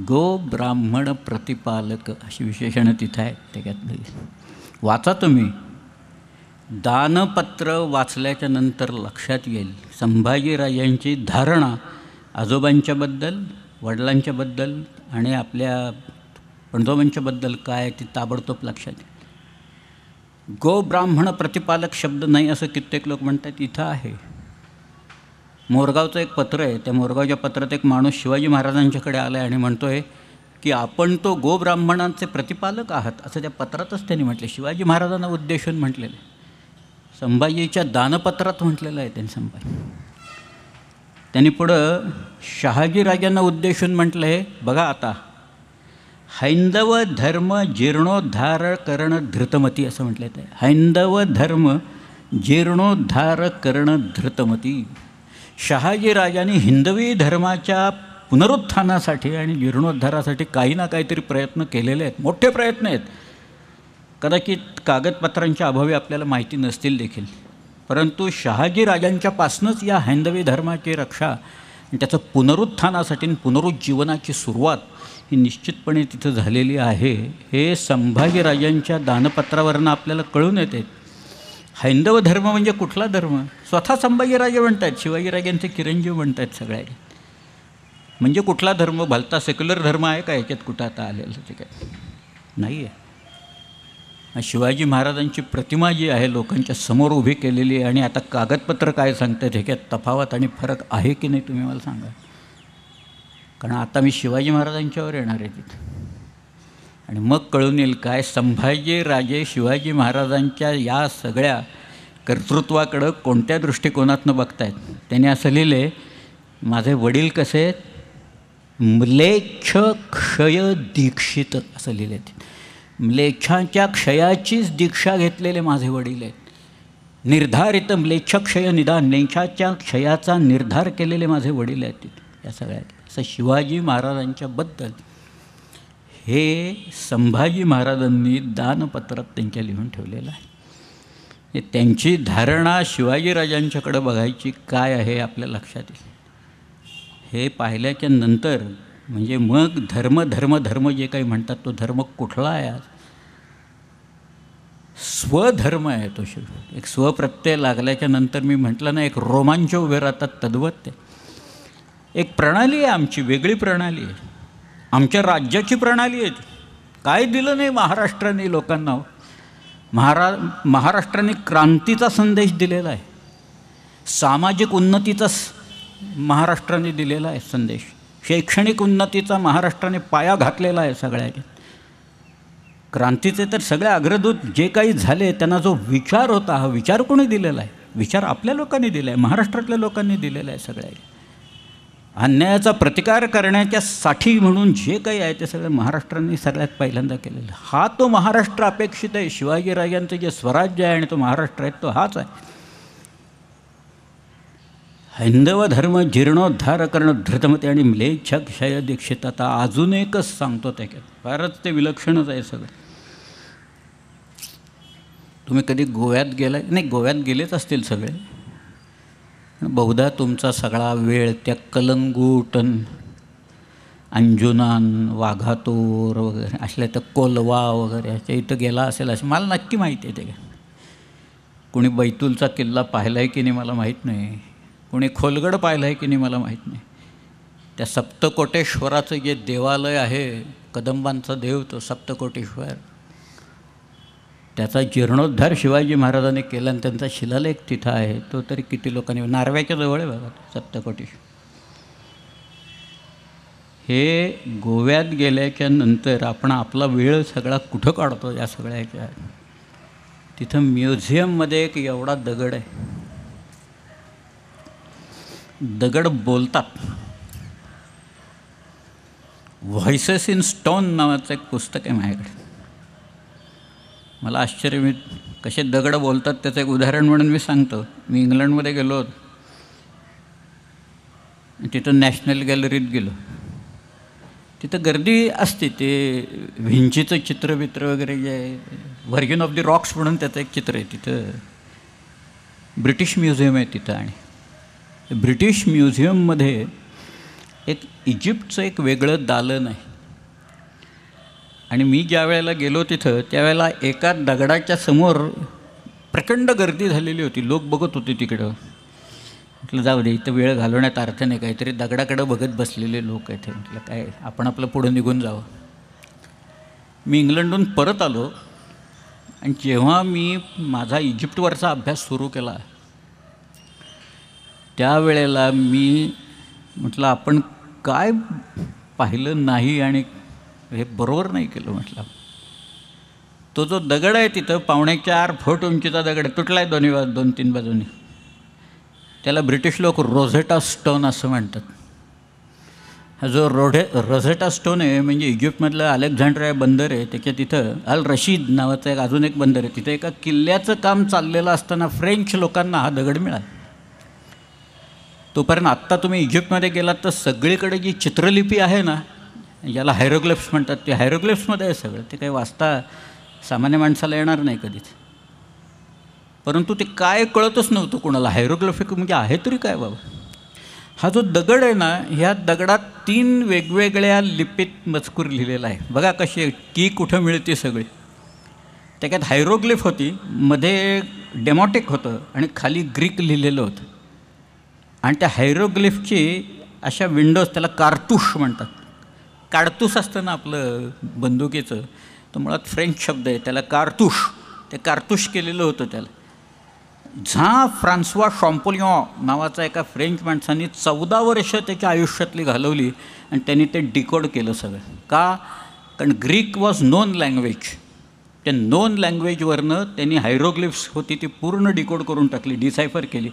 A: गो ब्राह्मण प्रतिपालक अशी विशेषणं तिथं आहेत. त्याच्यात वाचा तुम्ही. दानपत्र वाचल्याच्या नंतर लक्षात येईल संभाजीराजांची धारणा आजोबांच्याबद्दल, वडिलांच्याबद्दल आणि आपल्या पणजोबांच्याबद्दल काय ती ताबडतोब लक्षात येईल. गो ब्राह्मण प्रतिपालक शब्द नाही असं कित्येक लोक म्हणतात. इथं आहे. मोरगावचं एक पत्र आहे. त्या मोरगावच्या पत्रात एक माणूस शिवाजी महाराजांच्याकडे आला आहे आणि म्हणतो आहे की आपण तो गोब्राह्मणांचे प्रतिपालक आहात असं त्या पत्रातच त्यांनी म्हटले. शिवाजी महाराजांना उद्देशून म्हटलेलं आहे. संभाजीच्या दानपत्रात म्हटलेलं आहे त्यांनी. संभाजी त्यांनी पुढं शहाजीराजांना उद्देशून म्हटलं आहे, बघा आता, हैंदव धर्म जीर्णोद्धार करण धृतमती असं म्हटलं आहे. हैंदव धर्म जीर्णोद्धार करण धृतमती. शहाजीराजांनी हिंदवी धर्माच्या पुनरुत्थानासाठी आणि जीर्णोद्धारासाठी काही ना काहीतरी प्रयत्न केलेले आहेत, मोठे प्रयत्न आहेत. कदाचित कागदपत्रांच्या अभावी आपल्याला माहिती नसतील देखील, परंतु शहाजीराजांच्यापासूनच या हैंदवी धर्माची रक्षा आणि त्याचं पुनरुत्थानासाठी आणि पुनरुज्जीवनाची सुरुवात ही निश्चितपणे तिथं झालेली आहे. हे संभाजीराजांच्या दानपत्रावरनं आपल्याला कळून येते. हैंदव धर्म म्हणजे कुठला धर्म? स्वतः संभाजीराजे म्हणत आहेत, शिवाजीराजांचे चिरंजीव म्हणत आहेत सगळ्या. म्हणजे कुठला धर्म? भलता सेक्युलर धर्म आहे का याच्यात कुठं आता आलेलं? ते काय नाही आहे. शिवाजी महाराजांची प्रतिमा जी आहे लोकांच्या समोर उभी केलेली आहे, आणि आता कागदपत्र काय सांगतात ह्याच्यात तफावत आणि फरक आहे की नाही तुम्ही मला सांगा. कारण आता मी शिवाजी महाराजांच्यावर येणार आहे तिथं, आणि मग कळून येईल काय संभाजीराजे शिवाजी महाराजांच्या या सगळ्या कर्तृत्वाकडं कोणत्या दृष्टिकोनातनं बघतायत. त्यांनी असं लिहिले, माझे वडील कसे आहेत, म्लेच्छ क्षय दीक्षित असं लिहिले. म्लेच्छांच्या क्षयाचीच दीक्षा घेतलेले माझे वडील आहेत. निर्धारित म्लेच्छ क्षय निदान, म्लेच्छाच्या क्षयाचा निर्धार केलेले माझे वडील आहेत तिथे या सगळ्यात. असं शिवाजी महाराजांच्याबद्दल हे संभाजी महाराजांनी दानपत्रात त्यांच्या लिहून ठेवलेलं आहे. त्यांची धारणा शिवाजीराजांच्याकडे बघायची काय आहे आपल्या लक्षात येईल. हे पाहिल्याच्या नंतर म्हणजे मग धर्म धर्म धर्म जे काही म्हणतात तो धर्म कुठला आहे? आज स्वधर्म आहे तो. एक स्वप्रत्यय लागल्याच्या नंतर मी म्हटलं ना, एक रोमांच उभे राहतात तद्वत. ते एक प्रणाली आहे आमची, वेगळी प्रणाली आहे, आमच्या राज्याची प्रणाली आहे. काय दिलं नाही महाराष्ट्राने लोकांना. महाराष्ट्राने क्रांतीचा संदेश दिलेला आहे, सामाजिक उन्नतीचा महाराष्ट्राने दिलेला आहे संदेश, शैक्षणिक उन्नतीचा महाराष्ट्राने पाया घातलेला आहे सगळ्याचे. क्रांतीचे तर सगळे अग्रदूत जे काही झाले त्यांना जो विचार होता, हा विचार कोणी दिलेला आहे? विचार आपल्या लोकांनी दिला आहे, महाराष्ट्रातल्या लोकांनी दिलेला आहे सगळ्या. अन्यायाचा प्रतिकार करण्याच्यासाठी म्हणून जे काही आहे ते सगळं महाराष्ट्राने सगळ्यात पहिल्यांदा केलेलं. हा तो महाराष्ट्र अपेक्षित आहे. शिवाजीराजांचं जे स्वराज्य आहे आणि तो महाराष्ट्र आहे तो हाच आहे. हैंदव धर्म जीर्णोद्धार करणं धृतमती आणि म्लेच्छ क्षय दीक्षित. आता अजून एकच सांगतो त्याच्यात, फारच ते विलक्षणच आहे सगळं. तुम्ही कधी गोव्यात गेलाय? नाही, गोव्यात गेलेच असतील सगळे. बहुधा तुमचा सगळा वेळ त्या कलंगूटन, अंजुनान, वाघातोर वगैरे असल्या तर कोलवा वगैरे ह्याच्या इथं गेला असेल असं मला नक्की माहिती आहे. ते कोणी बैतूलचा किल्ला पाहिला आहे की नाही मला माहीत नाही, कोणी खोलगड पाहिलं आहे की नाही मला माहीत नाही. त्या सप्तकोटेश्वराचं जे देवालय आहे, कदंबांचा देव तो सप्तकोटेश्वर, त्याचा जीर्णोद्धार शिवाजी महाराजांनी केला आणि त्यांचा शिलालेख तिथं आहे. तो तरी किती लोकांनी, नार्व्याच्या जवळ आहे बघा सप्तकोटेश्वर. हे गोव्यात गेल्याच्या नंतर आपण आपला वेळ सगळा कुठं काढतो या सगळ्याच्या. तिथं म्युझियममध्ये एक एवढा दगड आहे, दगड बोलतात. व्हॉइसेस इन स्टोन नावाचं एक पुस्तक आहे माझ्याकडे. मला आश्चर्य, मी कसे दगड बोलतात त्याचं एक उदाहरण म्हणून मी सांगतो. मी इंग्लंडमध्ये गेलो होतो, तिथं नॅशनल गॅलरीत गेलो. तिथं गर्दी असते. ते व्हिंचीचं चित्रबित्र वगैरे जे आहे, व्हर्जन ऑफ द रॉक्स म्हणून त्याचं एक चित्र आहे. तिथं ब्रिटिश म्युझियम आहे तिथं. आणि ब्रिटिश म्युझियममध्ये एक इजिप्तचं एक वेगळं दालन आहे. आणि मी ज्या वेळेला गेलो तिथं त्यावेळेला एका दगडाच्या समोर प्रचंड गर्दी झालेली होती, लोक बघत होते तिकडं. म्हटलं जाऊ दे, इथं वेळ घालवण्यात अर्थ नाही, काहीतरी दगडाकडं बघत बसलेले लोक आहेत. म्हटलं काय, आपण आपलं पुढं निघून जावं. मी इंग्लंडहून परत आलो आणि जेव्हा मी माझा इजिप्तवरचा अभ्यास सुरू केला त्यावेळेला मी म्हटलं आपण काय पाहिलं नाही आणि हे बरोबर नाही केलं. म्हटलं तो जो दगड आहे तिथं 4.5 फूट उंचीचा दगड तुटला आहे दोन-3 बाजूंनी. त्याला ब्रिटिश लोक रोझेटा स्टोन असं म्हणतात. हा जो रोझेटा स्टोन आहे म्हणजे इजिप्तमधलं अलेक्झांड्रिया बंदर आहे, त्याच्या तिथं अल रशीद नावाचं अजून एक बंदर आहे, तिथं एका किल्ल्याचं काम चाललेलं असताना फ्रेंच लोकांना हा दगड मिळाला. तोपर्यंत आत्ता तुम्ही इजिप्तमध्ये गेलात तर सगळीकडे जी चित्रलिपी आहे ना, याला हायरोग्लिफ्स म्हणतात, ते हायरोग्लिफ्समध्ये आहे सगळं. ते काही वाचता सामान्य माणसाला येणार नाही कधीच. परंतु ते काय कळतच नव्हतं कोणाला, हायरोग्लिफिक म्हणजे आहे तरी काय बाबा. हा जो दगड आहे ना, ह्या दगडात 3 वेगवेगळ्या लिपीत मजकूर लिहिलेला आहे. बघा कशी की कुठं मिळते सगळी. त्याच्यात हायरोग्लिफ होती, मध्ये डेमॉटिक होतं आणि खाली ग्रीक लिहिलेलं होतं. आणि त्या हायरोग्लिफची अशा विंडोज, त्याला कारतूश म्हणतात. काडतूस असतं ना आपलं बंदुकीचं, तो मुळात फ्रेंच शब्द आहे, त्याला कारतूश, ते कारतूश केलेलं होतं त्याला. झा फ्रान्सवा शॉम्पोलिऑ नावाचा एका फ्रेंच माणसाने 14 वर्ष त्याच्या आयुष्यातली घालवली आणि त्यांनी ते डिकोड केलं सगळं. का? कारण ग्रीक वॉज नोन लँग्वेज. त्या नोन लँग्वेजवरनं त्यांनी हायरोग्लिफ्स होती ती पूर्ण डिकोड करून टाकली, डिसायफर केली.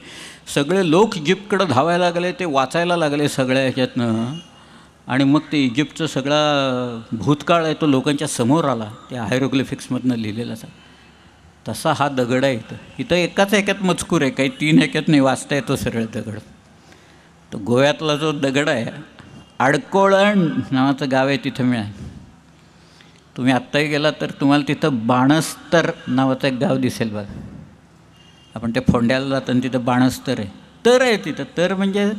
A: सगळे लोक इजिप्तकडं धावायला लागले, ते वाचायला लागले सगळ्या ह्याच्यातनं. आणि मग ते इजिप्तचं सगळा भूतकाळ आहे तो लोकांच्या समोर आला त्या हायरोग्लिफिक्समधनं लिहिलेलाचा. तसा हा दगड आहे. इथं एकाच ह्याच्यात मजकूर आहे, काही 3 ह्याच्यात नाही, वाचता येतो सरळ दगड. तो गोव्यातला जो दगड आहे, आडकोळण नावाचं गाव आहे, तिथं मिळाल. तुम्ही आत्ताही गेला तर तुम्हाला तिथं बाणस्तर नावाचं एक गाव दिसेल बघा. आपण ते फोंड्याला जातो आणि तिथं बाणस्तर आहे. तर आहे तिथं. तर म्हणजे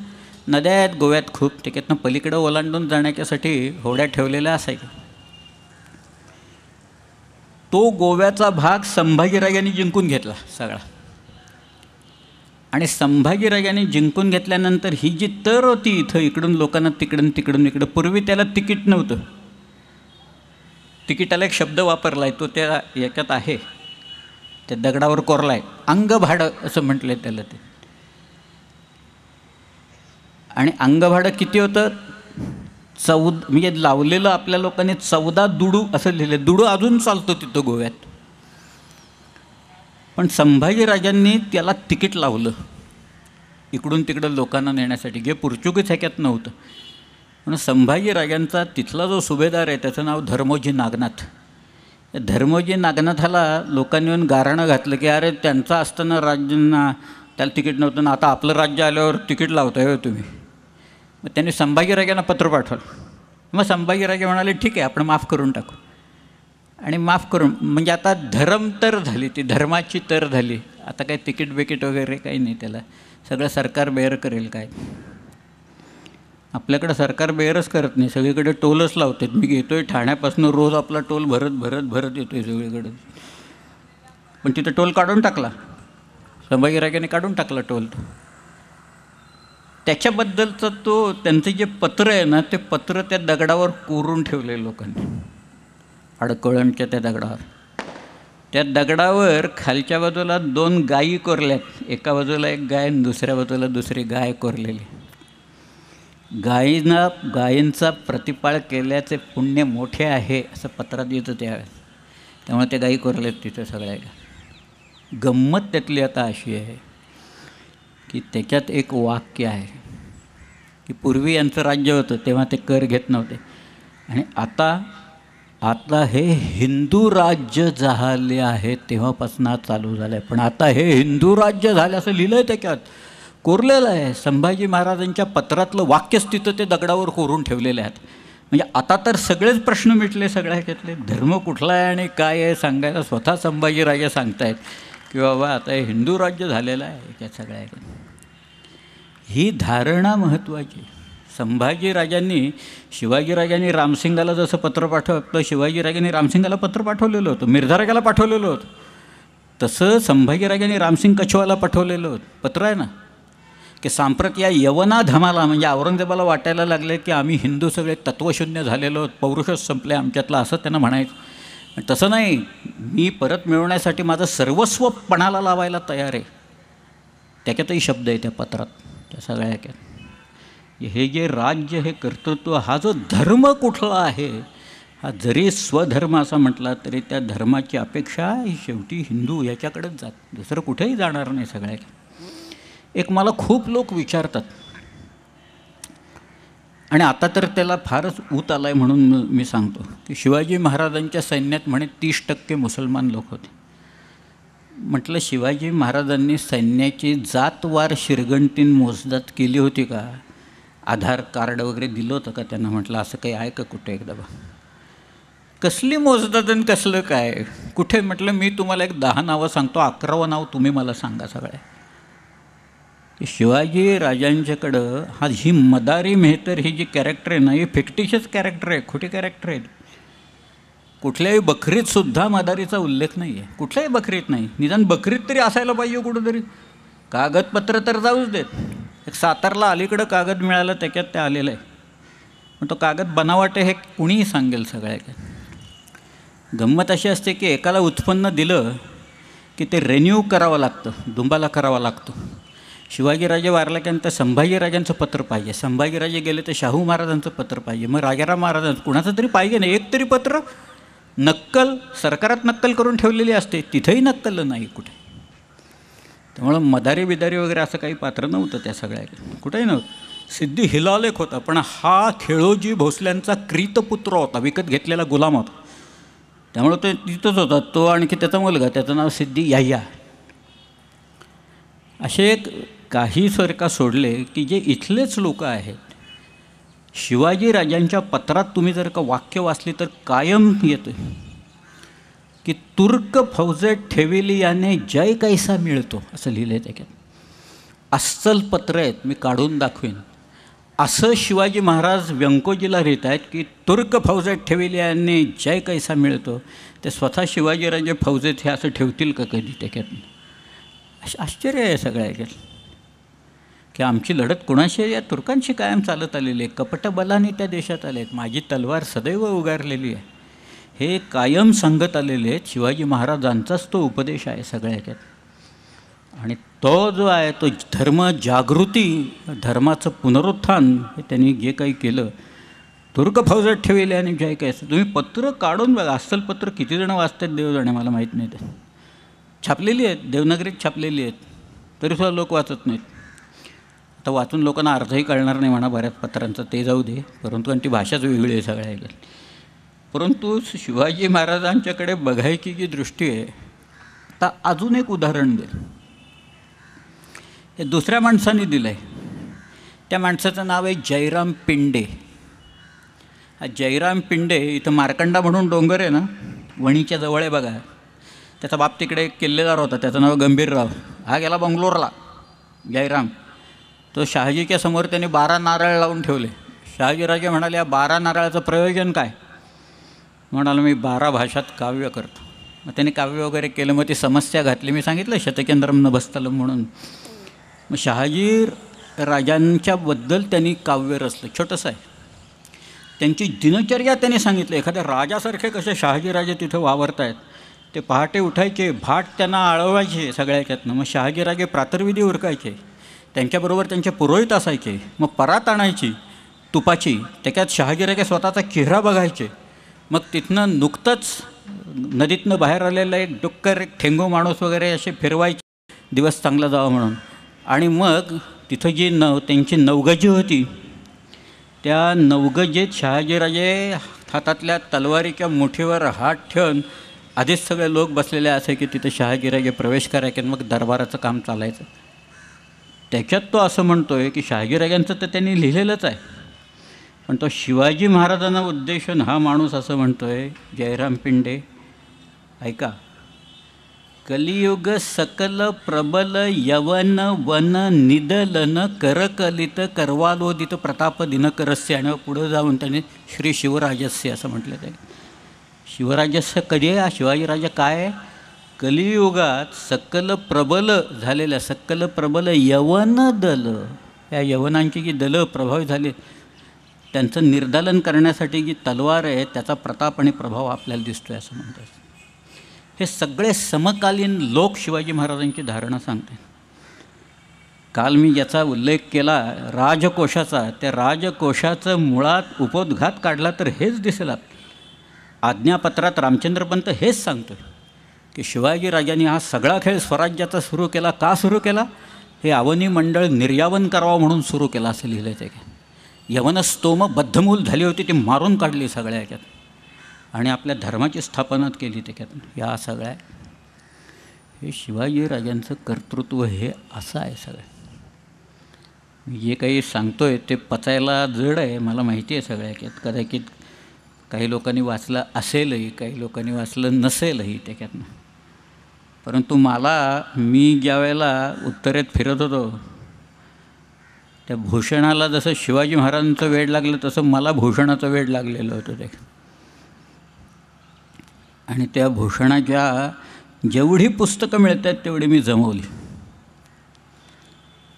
A: नद्या आहेत गोव्यात खूप, त्याच्यातनं पलीकडं ओलांडून जाण्याच्यासाठी होड्या ठेवलेल्या असायच्या. तो गोव्याचा भाग संभाजीराजांनी जिंकून घेतला सगळा. आणि संभाजीराजांनी जिंकून घेतल्यानंतर ही जी तर होती इथं, इकडून लोकांना तिकडून तिकडून इकडं, पूर्वी त्याला तिकीट नव्हतं. तिकिटाला एक शब्द वापरला आहे, तो त्या याच्यात आहे, त्या दगडावर कोरला आहे, अंगभाडं असं म्हटलं आहे त्याला. ते आणि अंगभाडं किती होतं? 14, म्हणजे लावलेलं आपल्या लोकांनी 14 दुडू असं लिहिलं. दुडू अजून चालतो तिथं गोव्यात. पण संभाजीराजांनी त्याला तिकीट लावलं इकडून तिकडं लोकांना नेण्यासाठी, जे पोर्चुगीज ह्याच्यात नव्हतं. म्हणून संभाजीराजांचा तिथला जो सुभेदार आहे त्याचं नाव धर्मोजी नागनाथ. धर्मोजी नागनाथाला लोकांनी येऊन गाऱ्हाणं घातलं की अरे त्यांचं असताना राज्यांना त्याला तिकीट नव्हतं ना, आता आपलं राज्य आल्यावर तिकीट लावताय हो तुम्ही. मग त्यांनी संभाजीराजांना पत्र पाठवलं. मग संभाजीराजे म्हणाले ठीक आहे आपण माफ करून टाकू. आणि माफ करून म्हणजे आता धर्म तर झाली, ती धर्माची तर झाली. आता काही तिकीट बिकीट वगैरे काही नाही, त्याला सगळं सरकार बेअर करेल. काय आपल्याकडं सरकार बेअरच करत नाही, सगळीकडे टोलच लावतात. मी घेतो आहे ठाण्यापासून रोज आपला टोल भरत भरत भरत येतो आहे सगळीकडे. पण तिथं टोल काढून टाकला, संभाजीराजांनी काढून टाकला टोल. त्याच्याबद्दलचं तो त्यांचं जे पत्र आहे ना, ते पत्र त्या दगडावर कोरून ठेवले लोकांनी, आडकळणच्या त्या दगडावर. त्या दगडावर खालच्या बाजूला 2 गायी कोरल्यात, एका बाजूला एक गाय आणि दुसऱ्या बाजूला दुसरी गाय कोरलेली. गायींचा प्रतिपाळ केल्याचे पुण्य मोठे आहे असं पत्रात येतं त्यावेळेस. त्यामुळे त्या गायी कोरल्यात तिथं सगळ्या. गंमत त्यातली आता अशी आहे की त्याच्यात एक वाक्य आहे की पूर्वी यांचं राज्य होतं तेव्हा ते कर घेत नव्हते आणि आता हे हिंदू राज्य झाले आहे तेव्हापासून हा चालू झालं आहे. पण आता हे हिंदू राज्य झालं असं लिहिलं आहे, त्याच्यात कोरलेलं आहे. संभाजी महाराजांच्या पत्रातलं वाक्यच तिथं ते दगडावर कोरून ठेवलेले आहेत. म्हणजे आता तर सगळेच प्रश्न मिटले सगळ्या ह्याच्यातले. धर्म कुठला आहे आणि काय आहे सांगायला स्वतः संभाजीराजे सांगतायत की बाबा आता हे हिंदू राज्य झालेलं आहे त्या सगळ्या. ही धारणा महत्त्वाची. संभाजीराजांनी शिवाजीराजांनी रामसिंगाला जसं पत्र पाठवलं, शिवाजीराजांनी रामसिंगाला पत्र पाठवलेलं होतं, मिर्झाराजाला पाठवलेलं होतं, तसं संभाजीराजांनी रामसिंग कछवाला पाठवलेलं होतं. पत्र आहे ना की सांप्रत या यवना धमाला, म्हणजे औरंगजेबाला वाटायला लागले की आम्ही हिंदू सगळे तत्वशून्य झालेलो आहोत, पौरुषच संपले आमच्यातलं, असं त्यांना म्हणायचं. तसं नाही, मी परत मिळवण्यासाठी माझं सर्वस्व पणाला लावायला तयार आहे. त्याच्यातही शब्द आहे त्या पत्रात त्या सगळ्या ह्याच्यात. हे जे राज्य, हे कर्तृत्व, हा जो धर्म कुठला आहे, हा जरी स्वधर्म असा म्हटला तरी त्या धर्माची अपेक्षा ही शेवटी हिंदू याच्याकडेच जात, दुसरं कुठेही जाणार नाही सगळ्या. एक मला खूप लोक विचारतात, आणि आता तर त्याला फारच ऊत आला आहे म्हणून मी सांगतो, की शिवाजी महाराजांच्या सैन्यात म्हणे 30% मुसलमान लोक होते. म्हटलं शिवाजी महाराजांनी सैन्याची जातवार शिरगंटीन मोजदात केली होती का? आधार कार्ड वगैरे दिलं होतं का त्यांना? म्हटलं असं काही आहे का कुठे? एकदा बा कसली मोजदात आणि कसलं काय कुठे? म्हटलं मी तुम्हाला एक 10 नावं सांगतो, 11वं नाव तुम्ही मला सांगा सगळ्या. शिवाजी राजांच्याकडं ही मदारी मेहतर ही जी कॅरेक्टर आहे ना, ही फिक्टिशियस कॅरेक्टर आहे, खोटी कॅरेक्टर आहे. कुठल्याही बकरीतसुद्धा मदारीचा उल्लेख नाही आहे, कुठल्याही बकरीत नाही. निदान बकरीत तरी असायला पाहिजे कुठंतरी. कागदपत्र तर जाऊच देत. एक सातारला अलीकडं कागद मिळालं, त्याच्यात ते आलेलं आहे, पण तो कागद बनावट आहे हे कुणीही सांगेल सगळ्या. गंमत अशी असते की एकाला उत्पन्न दिलं की ते रेन्यू करावं लागतं, दुंबाला करावा लागतो. शिवाजीराजे वारल्यानंतर संभाजीराजांचं पत्र पाहिजे, संभाजीराजे गेले तर शाहू महाराजांचं पत्र पाहिजे, मग राजाराम महाराजांचं कुणाचं तरी पाहिजे ना एक तरी पत्र. नक्कल सरकारात नक्कल करून ठेवलेली असते, तिथंही नक्कल नाही कुठे. त्यामुळं मदारी बिदारी वगैरे असं काही पात्र नव्हतं त्या सगळ्या, कुठेही नव्हतं. सिद्धी हिलाल एक होता, पण हा खेळोजी भोसल्यांचा क्रीतपुत्र होता, विकत घेतलेला गुलाम होता. त्यामुळं तो तिथंच होता, तो आणखी त्याचा मुलगा, त्याचं नाव सिद्धी याह्या. असे काही सरका सोडले की जे इथलेच लोक आहेत. शिवाजी राजांच्या पत्रात तुम्ही जर का वाक्य वाचली तर कायम येतं की तुर्क फौजेत ठेविली याने जय कैसा मिळतो असं लिहिलं आहे त्याच्यात. अस्सल पत्र आहेत, मी काढून दाखवेन. असं शिवाजी महाराज व्यंकोजीला लिहित आहेत की तुर्क फौजेत ठेविली याने जय कैसा मिळतो. ते स्वतः शिवाजीराजे फौजेत हे असं ठेवतील का कधी? त्याच्यात आश्चर्य आहे सगळ्या की आमची लढत कुणाशी आहे? या तुर्कांशी कायम चालत आलेली आहे, कपटबलाने त्या देशात आले आहेत, माझी तलवार सदैव उगारलेली आहे, हे कायम सांगत आलेले आहेत. शिवाजी महाराजांचाच तो उपदेश आहे सगळ्या. आणि तो जो आहे तो धर्मजागृती, धर्माचं पुनरुत्थान हे त्यांनी जे काही केलं. तुर्क फौजात ठेवले आणि जय काय, तुम्ही पत्र काढून बघा. अस्सल पत्र किती जणं वाचतात देवजाणे, मला माहीत नाही. ते छापलेली आहेत, देवनागरीत छापलेली आहेत, तरीसुद्धा लोक वाचत नाहीत. आता वाचून लोकांना अर्थही कळणार नाही म्हणा बऱ्याच पत्रांचा, ते जाऊ दे. परंतु आणि ती भाषाच वेगळी आहे सगळ्या. परंतु शिवाजी महाराजांच्याकडे बघायची जी दृष्टी आहे. आता अजून एक उदाहरण दे, हे दुसऱ्या माणसाने दिलं आहे. त्या माणसाचं नाव आहे जयराम पिंडे. हा जयराम पिंडे इथं मार्कंडा म्हणून डोंगर आहे ना, वणीच्या जवळ आहे बघा. त्याचा बाप तिकडे एक किल्लेदार होता, त्याचं नाव गंभीरराव. हा गेला बंगलोरला. जयराम तो शहाजीच्या समोर त्यांनी 12 नारळ लावून ठेवले. शहाजीराजे म्हणाले, या 12 नारळाचं प्रयोजन काय? म्हणाला, मी 12 भाषात काव्य करतो. मग त्यांनी काव्य वगैरे केलं. मग ती समस्या घातली, मी सांगितलं शतकेंद्रम नभस्थलम म्हणून. मग शहाजी राजांच्याबद्दल त्यांनी काव्य रचलं, छोटंसं आहे. त्यांची दिनचर्या त्यांनी सांगितलं. एखाद्या राजासारखे कसे शहाजीराजे तिथं वावरत आहेत. ते पहाटे उठायचे, भाट त्यांना आळवायचे सगळ्याच्यातनं. मग शहाजीराजे प्रातर्विधी उरकायचे, त्यांच्याबरोबर त्यांचे पुरोहित असायचे. मग परात आणायची तुपाची, त्याच्यात शहाजीराजे स्वतःचा चेहरा बघायचे. मग तिथनं नुकतंच नदीतनं बाहेर आलेला एक डुक्कर, एक ठेंगू माणूस वगैरे असे फिरवायचे दिवस चांगला जावा म्हणून. आणि मग तिथं जी त्यांची नवगजी होती, त्या नवगजीत शहाजीराजे हातातल्या तलवारीच्या मुठीवर हात ठेवून आधीच सगळे लोक बसलेले असे की तिथं शहाजीराजे प्रवेश करायचे. मग दरबाराचं काम चालायचं. त्याच्यात तो असं म्हणतो आहे की शहाजीराजांचं तर त्यांनी लिहिलेलंच आहे, पण तो शिवाजी महाराजांना उद्देशून हा माणूस असं म्हणतो आहे, जयराम पिंडे, ऐका. कलियुग सकल प्रबल यवन वन निदलन करकलित करवालोदित प्रताप दिनकरस्य. आणि पुढं जाऊन त्याने श्री शिवराजस्य असं म्हटलं. ते शिवराजस्य कधी आहे? शिवाजीराजा काय आहे? कलियुगात सकल प्रबल झालेल्या, सकल प्रबल यवन दल, या यवनांची जी दलं प्रभावित झाली, त्यांचं निर्दालन करण्यासाठी जी तलवार आहे त्याचा प्रताप आणि प्रभाव आपल्याला दिसतो आहे असं म्हणतात. हे सगळे समकालीन लोक शिवाजी महाराजांची धारणा सांगते. काल मी याचा उल्लेख केला राजकोशाचा. त्या राजकोशाचं मुळात उपोद्घात काढला तर हेच दिसेल. आज्ञापत्रात रामचंद्रपंत हेच सांगतो की शिवाजीराजांनी हा सगळा खेळ स्वराज्याचा सुरू केला. का सुरू केला? हे अवनी मंडळ निर्यावन करावं म्हणून सुरू केलं असं लिहिलं आहे. ते यवनस्तोम बद्धमूल झाली होती, ती मारून काढली सगळ्या ह्याच्यात आणि आपल्या धर्माची स्थापना केली त्याच्यात. या सगळ्या हे शिवाजीराजांचं कर्तृत्व हे असं आहे. सगळं मी जे काही सांगतो आहे ते पचायला जड आहे, मला माहिती आहे सगळ्या ह्याच्यात. कदाचित काही लोकांनी वाचलं असेलही, काही लोकांनी वाचलं नसेलही त्याच्यातनं. परंतु मी ज्या वेळेला उत्तरेत फिरत होतो त्या भूषणाला जसं शिवाजी महाराजांचं वेड लागलं तसं मला भूषणाचं वेड लागलेलं होतं ते. आणि त्या भूषणाच्या जेवढी पुस्तकं मिळतात तेवढी मी जमवली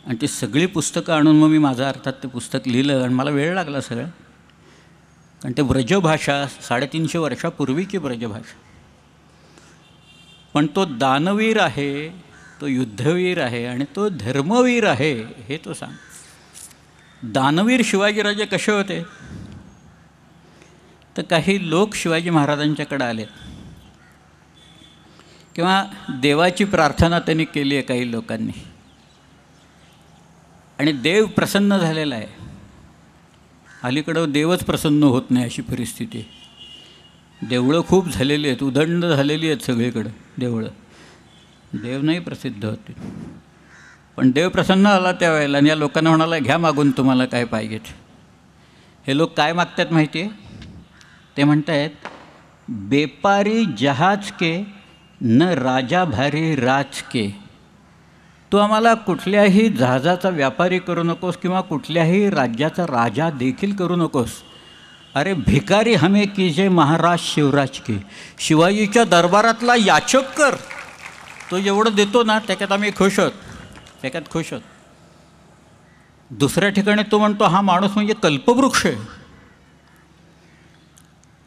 A: आणि ती सगळी पुस्तकं आणून मग मी माझा अर्थात ते पुस्तक लिहिलं. आणि मला वेळ लागला सगळं, कारण ते ब्रजभाषा 350 वर्षापूर्वीची ब्रजभाषा. पण तो दानवीर आहे, तो युद्धवीर आहे आणि तो धर्मवीर आहे हे तो सांग. दानवीर शिवाजीराजे कसे होते तर काही लोक शिवाजी महाराजांच्याकडे आलेत किंवा देवाची प्रार्थना त्यांनी केली आहे काही लोकांनी आणि देव प्रसन्न झालेला आहे. अलीकडं देवच प्रसन्न होत नाही अशी परिस्थिती आहे. देवळं खूप झालेली आहेत, उदंड झालेली आहेत सगळीकडं देवळं. देव नाही प्रसिद्ध होते. पण देव प्रसन्न आला त्यावेळेला आणि या लोकांना म्हणाला घ्या मागून तुम्हाला काय पाहिजेत. हे लोक काय मागतात माहिती आहे? ते म्हणत आहेत बेपारी जहाज के न राजा भारी राज के. तू आम्हाला कुठल्याही जहाजाचा व्यापारी करू नकोस किंवा कुठल्याही राज्याचा राजा देखील करू नकोस. अरे भिकारी हमें कीजे महाराज शिवराज की. शिवाजीच्या दरबारातला याचक कर, तो एवढं देतो ना त्याच्यात आम्ही खुश आहोत, त्याच्यात खुश आहोत. दुसऱ्या ठिकाणी तो म्हणतो हा माणूस म्हणजे कल्पवृक्ष आहे.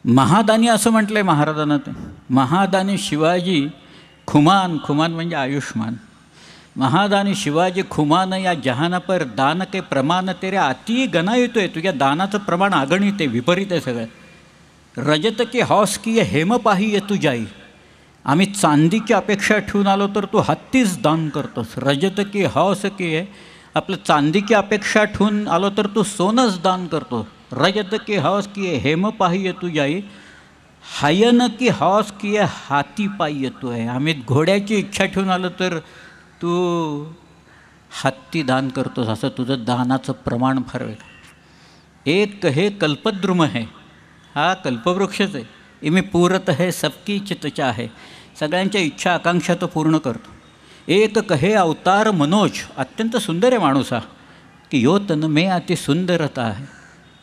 A: महादानी असं म्हटलं आहे महाराजांना. ते महादानी शिवाजी खुमान, खुमान म्हणजे आयुष्मान. महादानी शिवाजी खुमान या जहाना पर दान के प्रमाण तेरे अति गणायित आहे. तुझ्या दानाचं प्रमाण अगणित आहे, विपरीत आहे सगळं. रजत की हौस की हेम पाही ये तू जाई. आम्ही चांदीची अपेक्षा ठेवून आलो तर तू हत्तीच दान करतोस. रजत की हौस की आहे, आपलं चांदीची अपेक्षा ठेवून आलो तर तू सोनंच दान करतो. रजत की हौस की हेम पाही ये तू जाई. हायन की हौस की हाती पायी येतो आहे. आम्ही घोड्याची इच्छा ठेवून आलो तर तू हत्ती दान करतोस. असं तुझं दानाचं प्रमाण फार वेगळं. एक हे कल्पद्रुम आहे, हा कल्पवृक्षच आहे. इमे पूरत है सबकी चितचा आहे. सगळ्यांच्या इच्छा आकांक्षा तो पूर्ण करतो. एक कहे अवतार मनोज, अत्यंत सुंदर आहे माणूस हा, की यो तन मे अति सुंदरता आहे.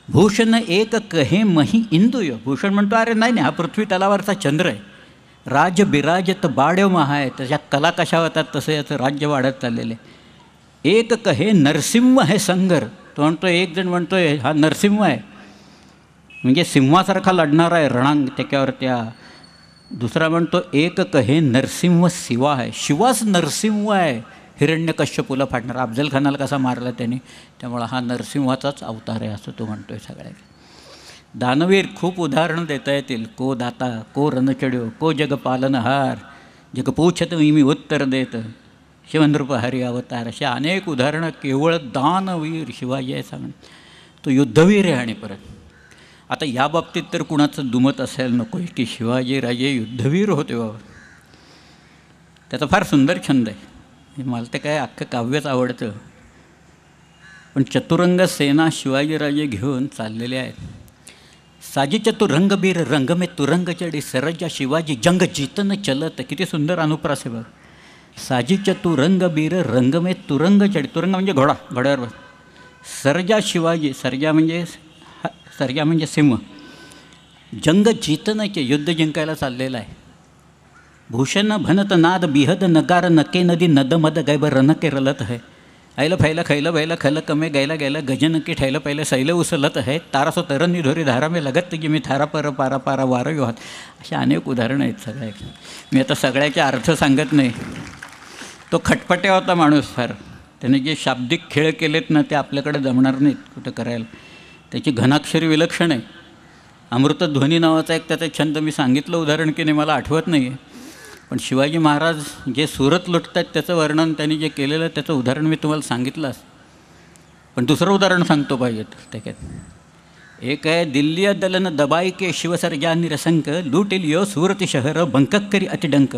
A: भूषण एक कहे मही इंदुय. भूषण म्हणतो अरे नाही नाही, हा पृथ्वी तलावरचा चंद्र आहे. राज बिराजत बाड्य महा आहे, त्याच्या कला कशा होतात तसं याचं राज्य वाढत चाललेलं आहे. एक कहे नरसिंह आहे संगर. तो म्हणतो, एक जण म्हणतो आहे हा नरसिंह आहे, म्हणजे सिंहासारखा लढणारा आहे रणांग त्याच्यावर त्या. दुसरा म्हणतो एक कहे नरसिंह शिवा आहे. शिवाच नरसिंह आहे, हिरण्यकश्यपूला फाडणारा. अफजल खानाला कसा मारला त्यांनी, त्यामुळं हा नरसिंहाचाच अवतार आहे असं तो म्हणतो आहे सगळ्या. दानवीर खूप उदाहरणं देता येतील. को दाता, को रणचड्यो, को जग पालनहार, जग पूछत मी उत्तर देत, शिवनृप हरी अवतार. अशा अनेक उदाहरणं केवळ दानवीर शिवाजी आहे सांग. तो युद्धवीर आहे. आणि परत आता या बाबतीत तर कुणाचं दुमत असायला नको की शिवाजीराजे युद्धवीर होते बाबा. त्याचा फार सुंदर छंद आहे. मला ते काय अख्खं काव्यच आवडतं. पण चतुरंग सेना शिवाजीराजे घेऊन चाललेले आहेत. साजी चतुरंग बीर रंग में तुरंग चढी, सरजा शिवाजी जंग जीतन चलत. किती सुंदर अनुप्रास आहे बघ. साजी चतुरंग बीर रंग में तुरंग चढी. तुरंग म्हणजे घोडा, घोड्यावर. सरजा शिवाजी, सरजा म्हणजे सिंह. जंग जीतनचे, युद्ध जिंकायला चाललेलं आहे. भूषण भनत नाद बिहद नगार नके नदी नद मद गैब रनके रलत आहे. ऐलं फैलं खैलं बैलं खल कमे गैला गैला गजनकी ठैलं पहिलं सैलं उसलत आहे. तारासो तरणी धोरी धारा में लगत की मी थारा पर पारा पारा वारं योहात. अशा अनेक उदाहरणं आहेत सगळ्या. मी आता सगळ्याचे अर्थ सांगत नाही. तो खटपट्या होता माणूस फार. त्याने जे शाब्दिक खेळ केलेत ना ते आपल्याकडे जमणार नाहीत कुठं करायला. त्याची घनाक्षरी विलक्षण आहे. अमृतध्वनी नावाचा एक त्याचा छंद मी सांगितलं उदाहरण की नाही मला आठवत नाही आहे. पण शिवाजी महाराज जे सुरत लुटत आहेत त्याचं वर्णन त्यांनी जे केलेलं त्याचं उदाहरण मी तुम्हाला सांगितलंच. पण दुसरं उदाहरण सांगतो पाहिजेत त्याच्यात. एक आहे दिल्ली दलन दबाई के शिवसर्जा निरसंक लूट लियो सूरत शहर बंकक्करी अतिडंक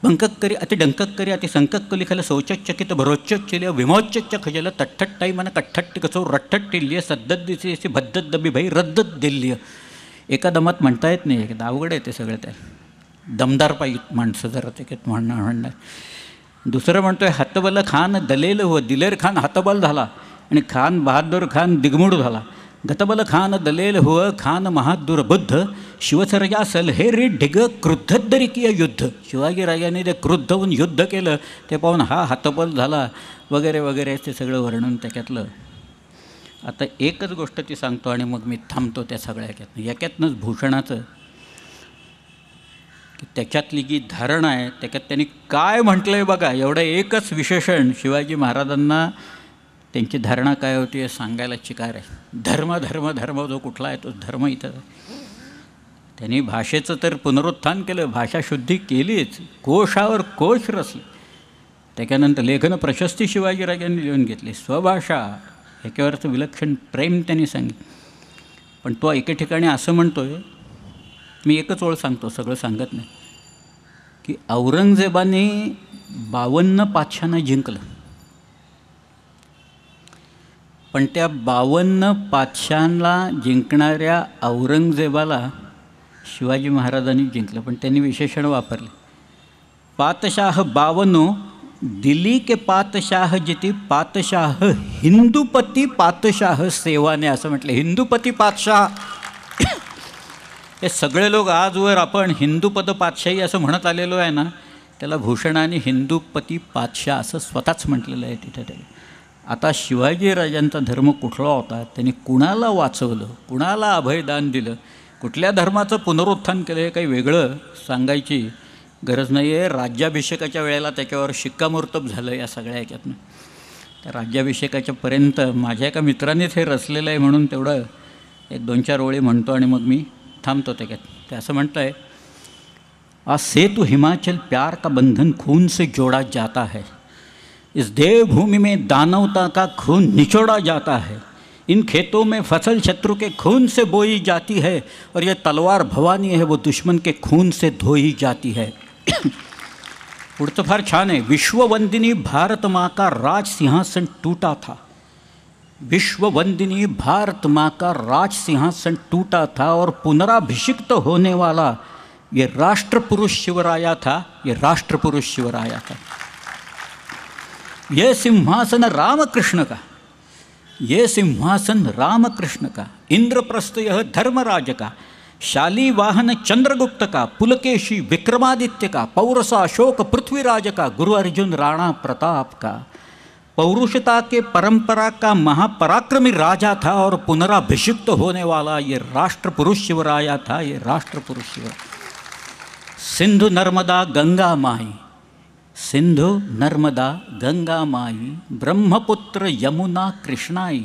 A: बंकक्करी अतिडंकक्करी अति संकक्क लिखल शौचचकित भरोच्चलिय विमोच्च खजल तठ्ठट्टाई मन कठ्ठट्टी कसो रठ्ठट्टिल्य सद्दद्दिसी भद्दद्दबी भाई रद्दत दिल्य. एका दमात म्हणता येत नाही, एकदा अवघड आहे ते सगळं. त्या दमदार पाहिजे माणसं जरा त्याच्यात म्हणणार. दुसरं म्हणतो आहे हतबल खान दलेल व दिलेर खान हतबल झाला आणि खान बहादूर खान दिगमुड झाला. गतबल खान दलेल हुव खान महादूर बुद्ध शिवसर्जा सलहेरी ढिग क्रुद्धदरिकीय युद्ध. शिवाजीराजांनी ते क्रुद्ध होऊन युद्ध केलं ते पाहून हा हतबल झाला वगैरे वगैरे ते सगळं वर्णन त्याच्यातलं. आता एकच गोष्ट ती सांगतो आणि मग मी थांबतो त्या सगळ्या याच्यातनंच भूषणाचं की त्याच्यातली जी धारणा आहे त्याच्यात त्यांनी काय म्हटलं आहे बघा. एवढं एकच विशेषण शिवाजी महाराजांना त्यांची धारणा काय होती हे सांगायला चिकार आहे. धर्म धर्म धर्म जो कुठला आहे तो धर्म इथं. त्यांनी भाषेचं तर पुनरुत्थान केलं, भाषाशुद्धी केलीच, कोशावर कोश रचले. त्याच्यानंतर लेखन प्रशस्ती शिवाजीराजांनी लिहून घेतली. स्वभाषा ह्याच्यावरचं विलक्षण प्रेम त्यांनी सांगितलं. पण तो एके ठिकाणी असं म्हणतो आहे, मी एकच ओळ सांगतो सगळं सांगत नाही, की औरंगजेबाने 52 पातशांना जिंकलं. पण त्या 52 पातशांना जिंकणाऱ्या औरंगजेबाला शिवाजी महाराजांनी जिंकलं. पण त्यांनी विशेषण वापरले. पातशाह 52 दिल्ली के पातशाह जिती पातशाह हिंदुपती पातशाह सेवाने असं म्हटलं. हिंदुपती पातशाह हे सगळे लोक आजवर आपण हिंदुपद पातशाही असं म्हणत आलेलो आहे ना, त्याला भूषणाने हिंदुपती पातशाह असं स्वतःच म्हटलेलं आहे तिथे. ते आता शिवाजीराजांचा धर्म कुठला होता, त्यांनी कुणाला वाचवलं, कुणाला अभयदान दिलं, कुठल्या धर्माचं पुनरुत्थान केलं हे काही वेगळं सांगायची गरज नाही आहे. राज्याभिषेकाच्या वेळेला त्याच्यावर शिक्कामोर्तब झालं या सगळ्या ह्याच्यातनं. त्या राज्याभिषेकाच्यापर्यंत माझ्या एका मित्रानेच हे रचलेलं आहे म्हणून तेवढं 1-2-4 ओळी म्हणतो आणि मग मी थांबतो त्याच्यात. ते असं म्हणतं आहे, आज सेतु हिमाचल प्यार का बंधन खून से जोड़ा जाता है. इस देवभूमि में दानवता का खून निचोड़ा जाता है. इन खेतों में फसल शत्रु के खून से बोई जाती है और ये तलवार भवानी है वो दुश्मन के खून से धोई जाती है. पुढचं फार छान आहे. विश्ववंदिनी भारत माँ का राज सिंहासन टूटा था. विश्ववंदिनी भारत माँ का राज सिंहासन टूटा था और पुनराभिषिक्त होने वाला ये राष्ट्र पुरुष शिवराया था. ये राष्ट्र पुरुष शिवराया था. ये सिंहासन रामकृष्ण का, ये सिंहासन रामकृष्ण का. इंद्रप्रस्थ यह धर्मराज का. शाली वाहन चंद्रगुप्त का. पुलकेशी विक्रमादित्य का. पौरसा अशोक पृथ्वीराज का. गुरु अर्जुन राणा प्रताप का. पौरुषता के परंपरा का महापराक्रमी राजा था और पुनराभिषिक्त होने वाला ये राष्ट्र पुरुष शिवराया था. ये राष्ट्र पुरुष शिवराया. सिंधु नर्मदा गंगा माई. सिंधु नर्मदा गंगा माई. ब्रह्मपुत्र यमुना कृष्णाई.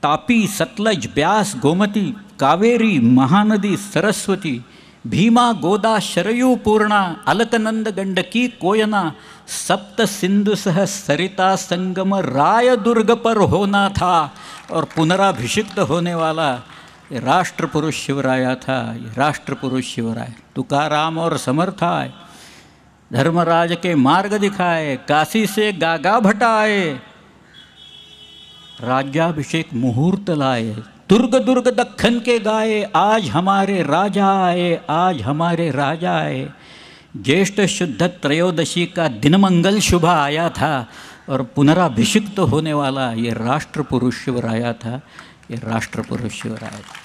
A: तापी सतलज ब्यास गोमती. कावेरी महानदी सरस्वती. भीमा गोदा शरयू पूर्णा. अलकनंद गंडकी कोयना. सप्त सिंधु सह सरिता संगम रायदुर्ग पर होना था और पुनराभिषिक्त होने वाला ये राष्ट्र पुरुष शिवराया था. ये राष्ट्र पुरुष शिवराय. तुकाराम और समर्थ आए, धर्मराज के मार्ग दिखाए. काशी से गागा भटाए, राज्याभिषेक मुहूर्त लाए. दुर्ग दुर्ग दक्खन के गाए, आज हमारे राजा आए, आज हमारे राजा आए. ज्येष्ठ शुद्ध त्रयोदशी का दिन मंगल शुभ आया था और पुनराभिषिक्त होने वाला ये राष्ट्र पुरुष शिवराया था. ये राष्ट्र पुरुष शिवराया था.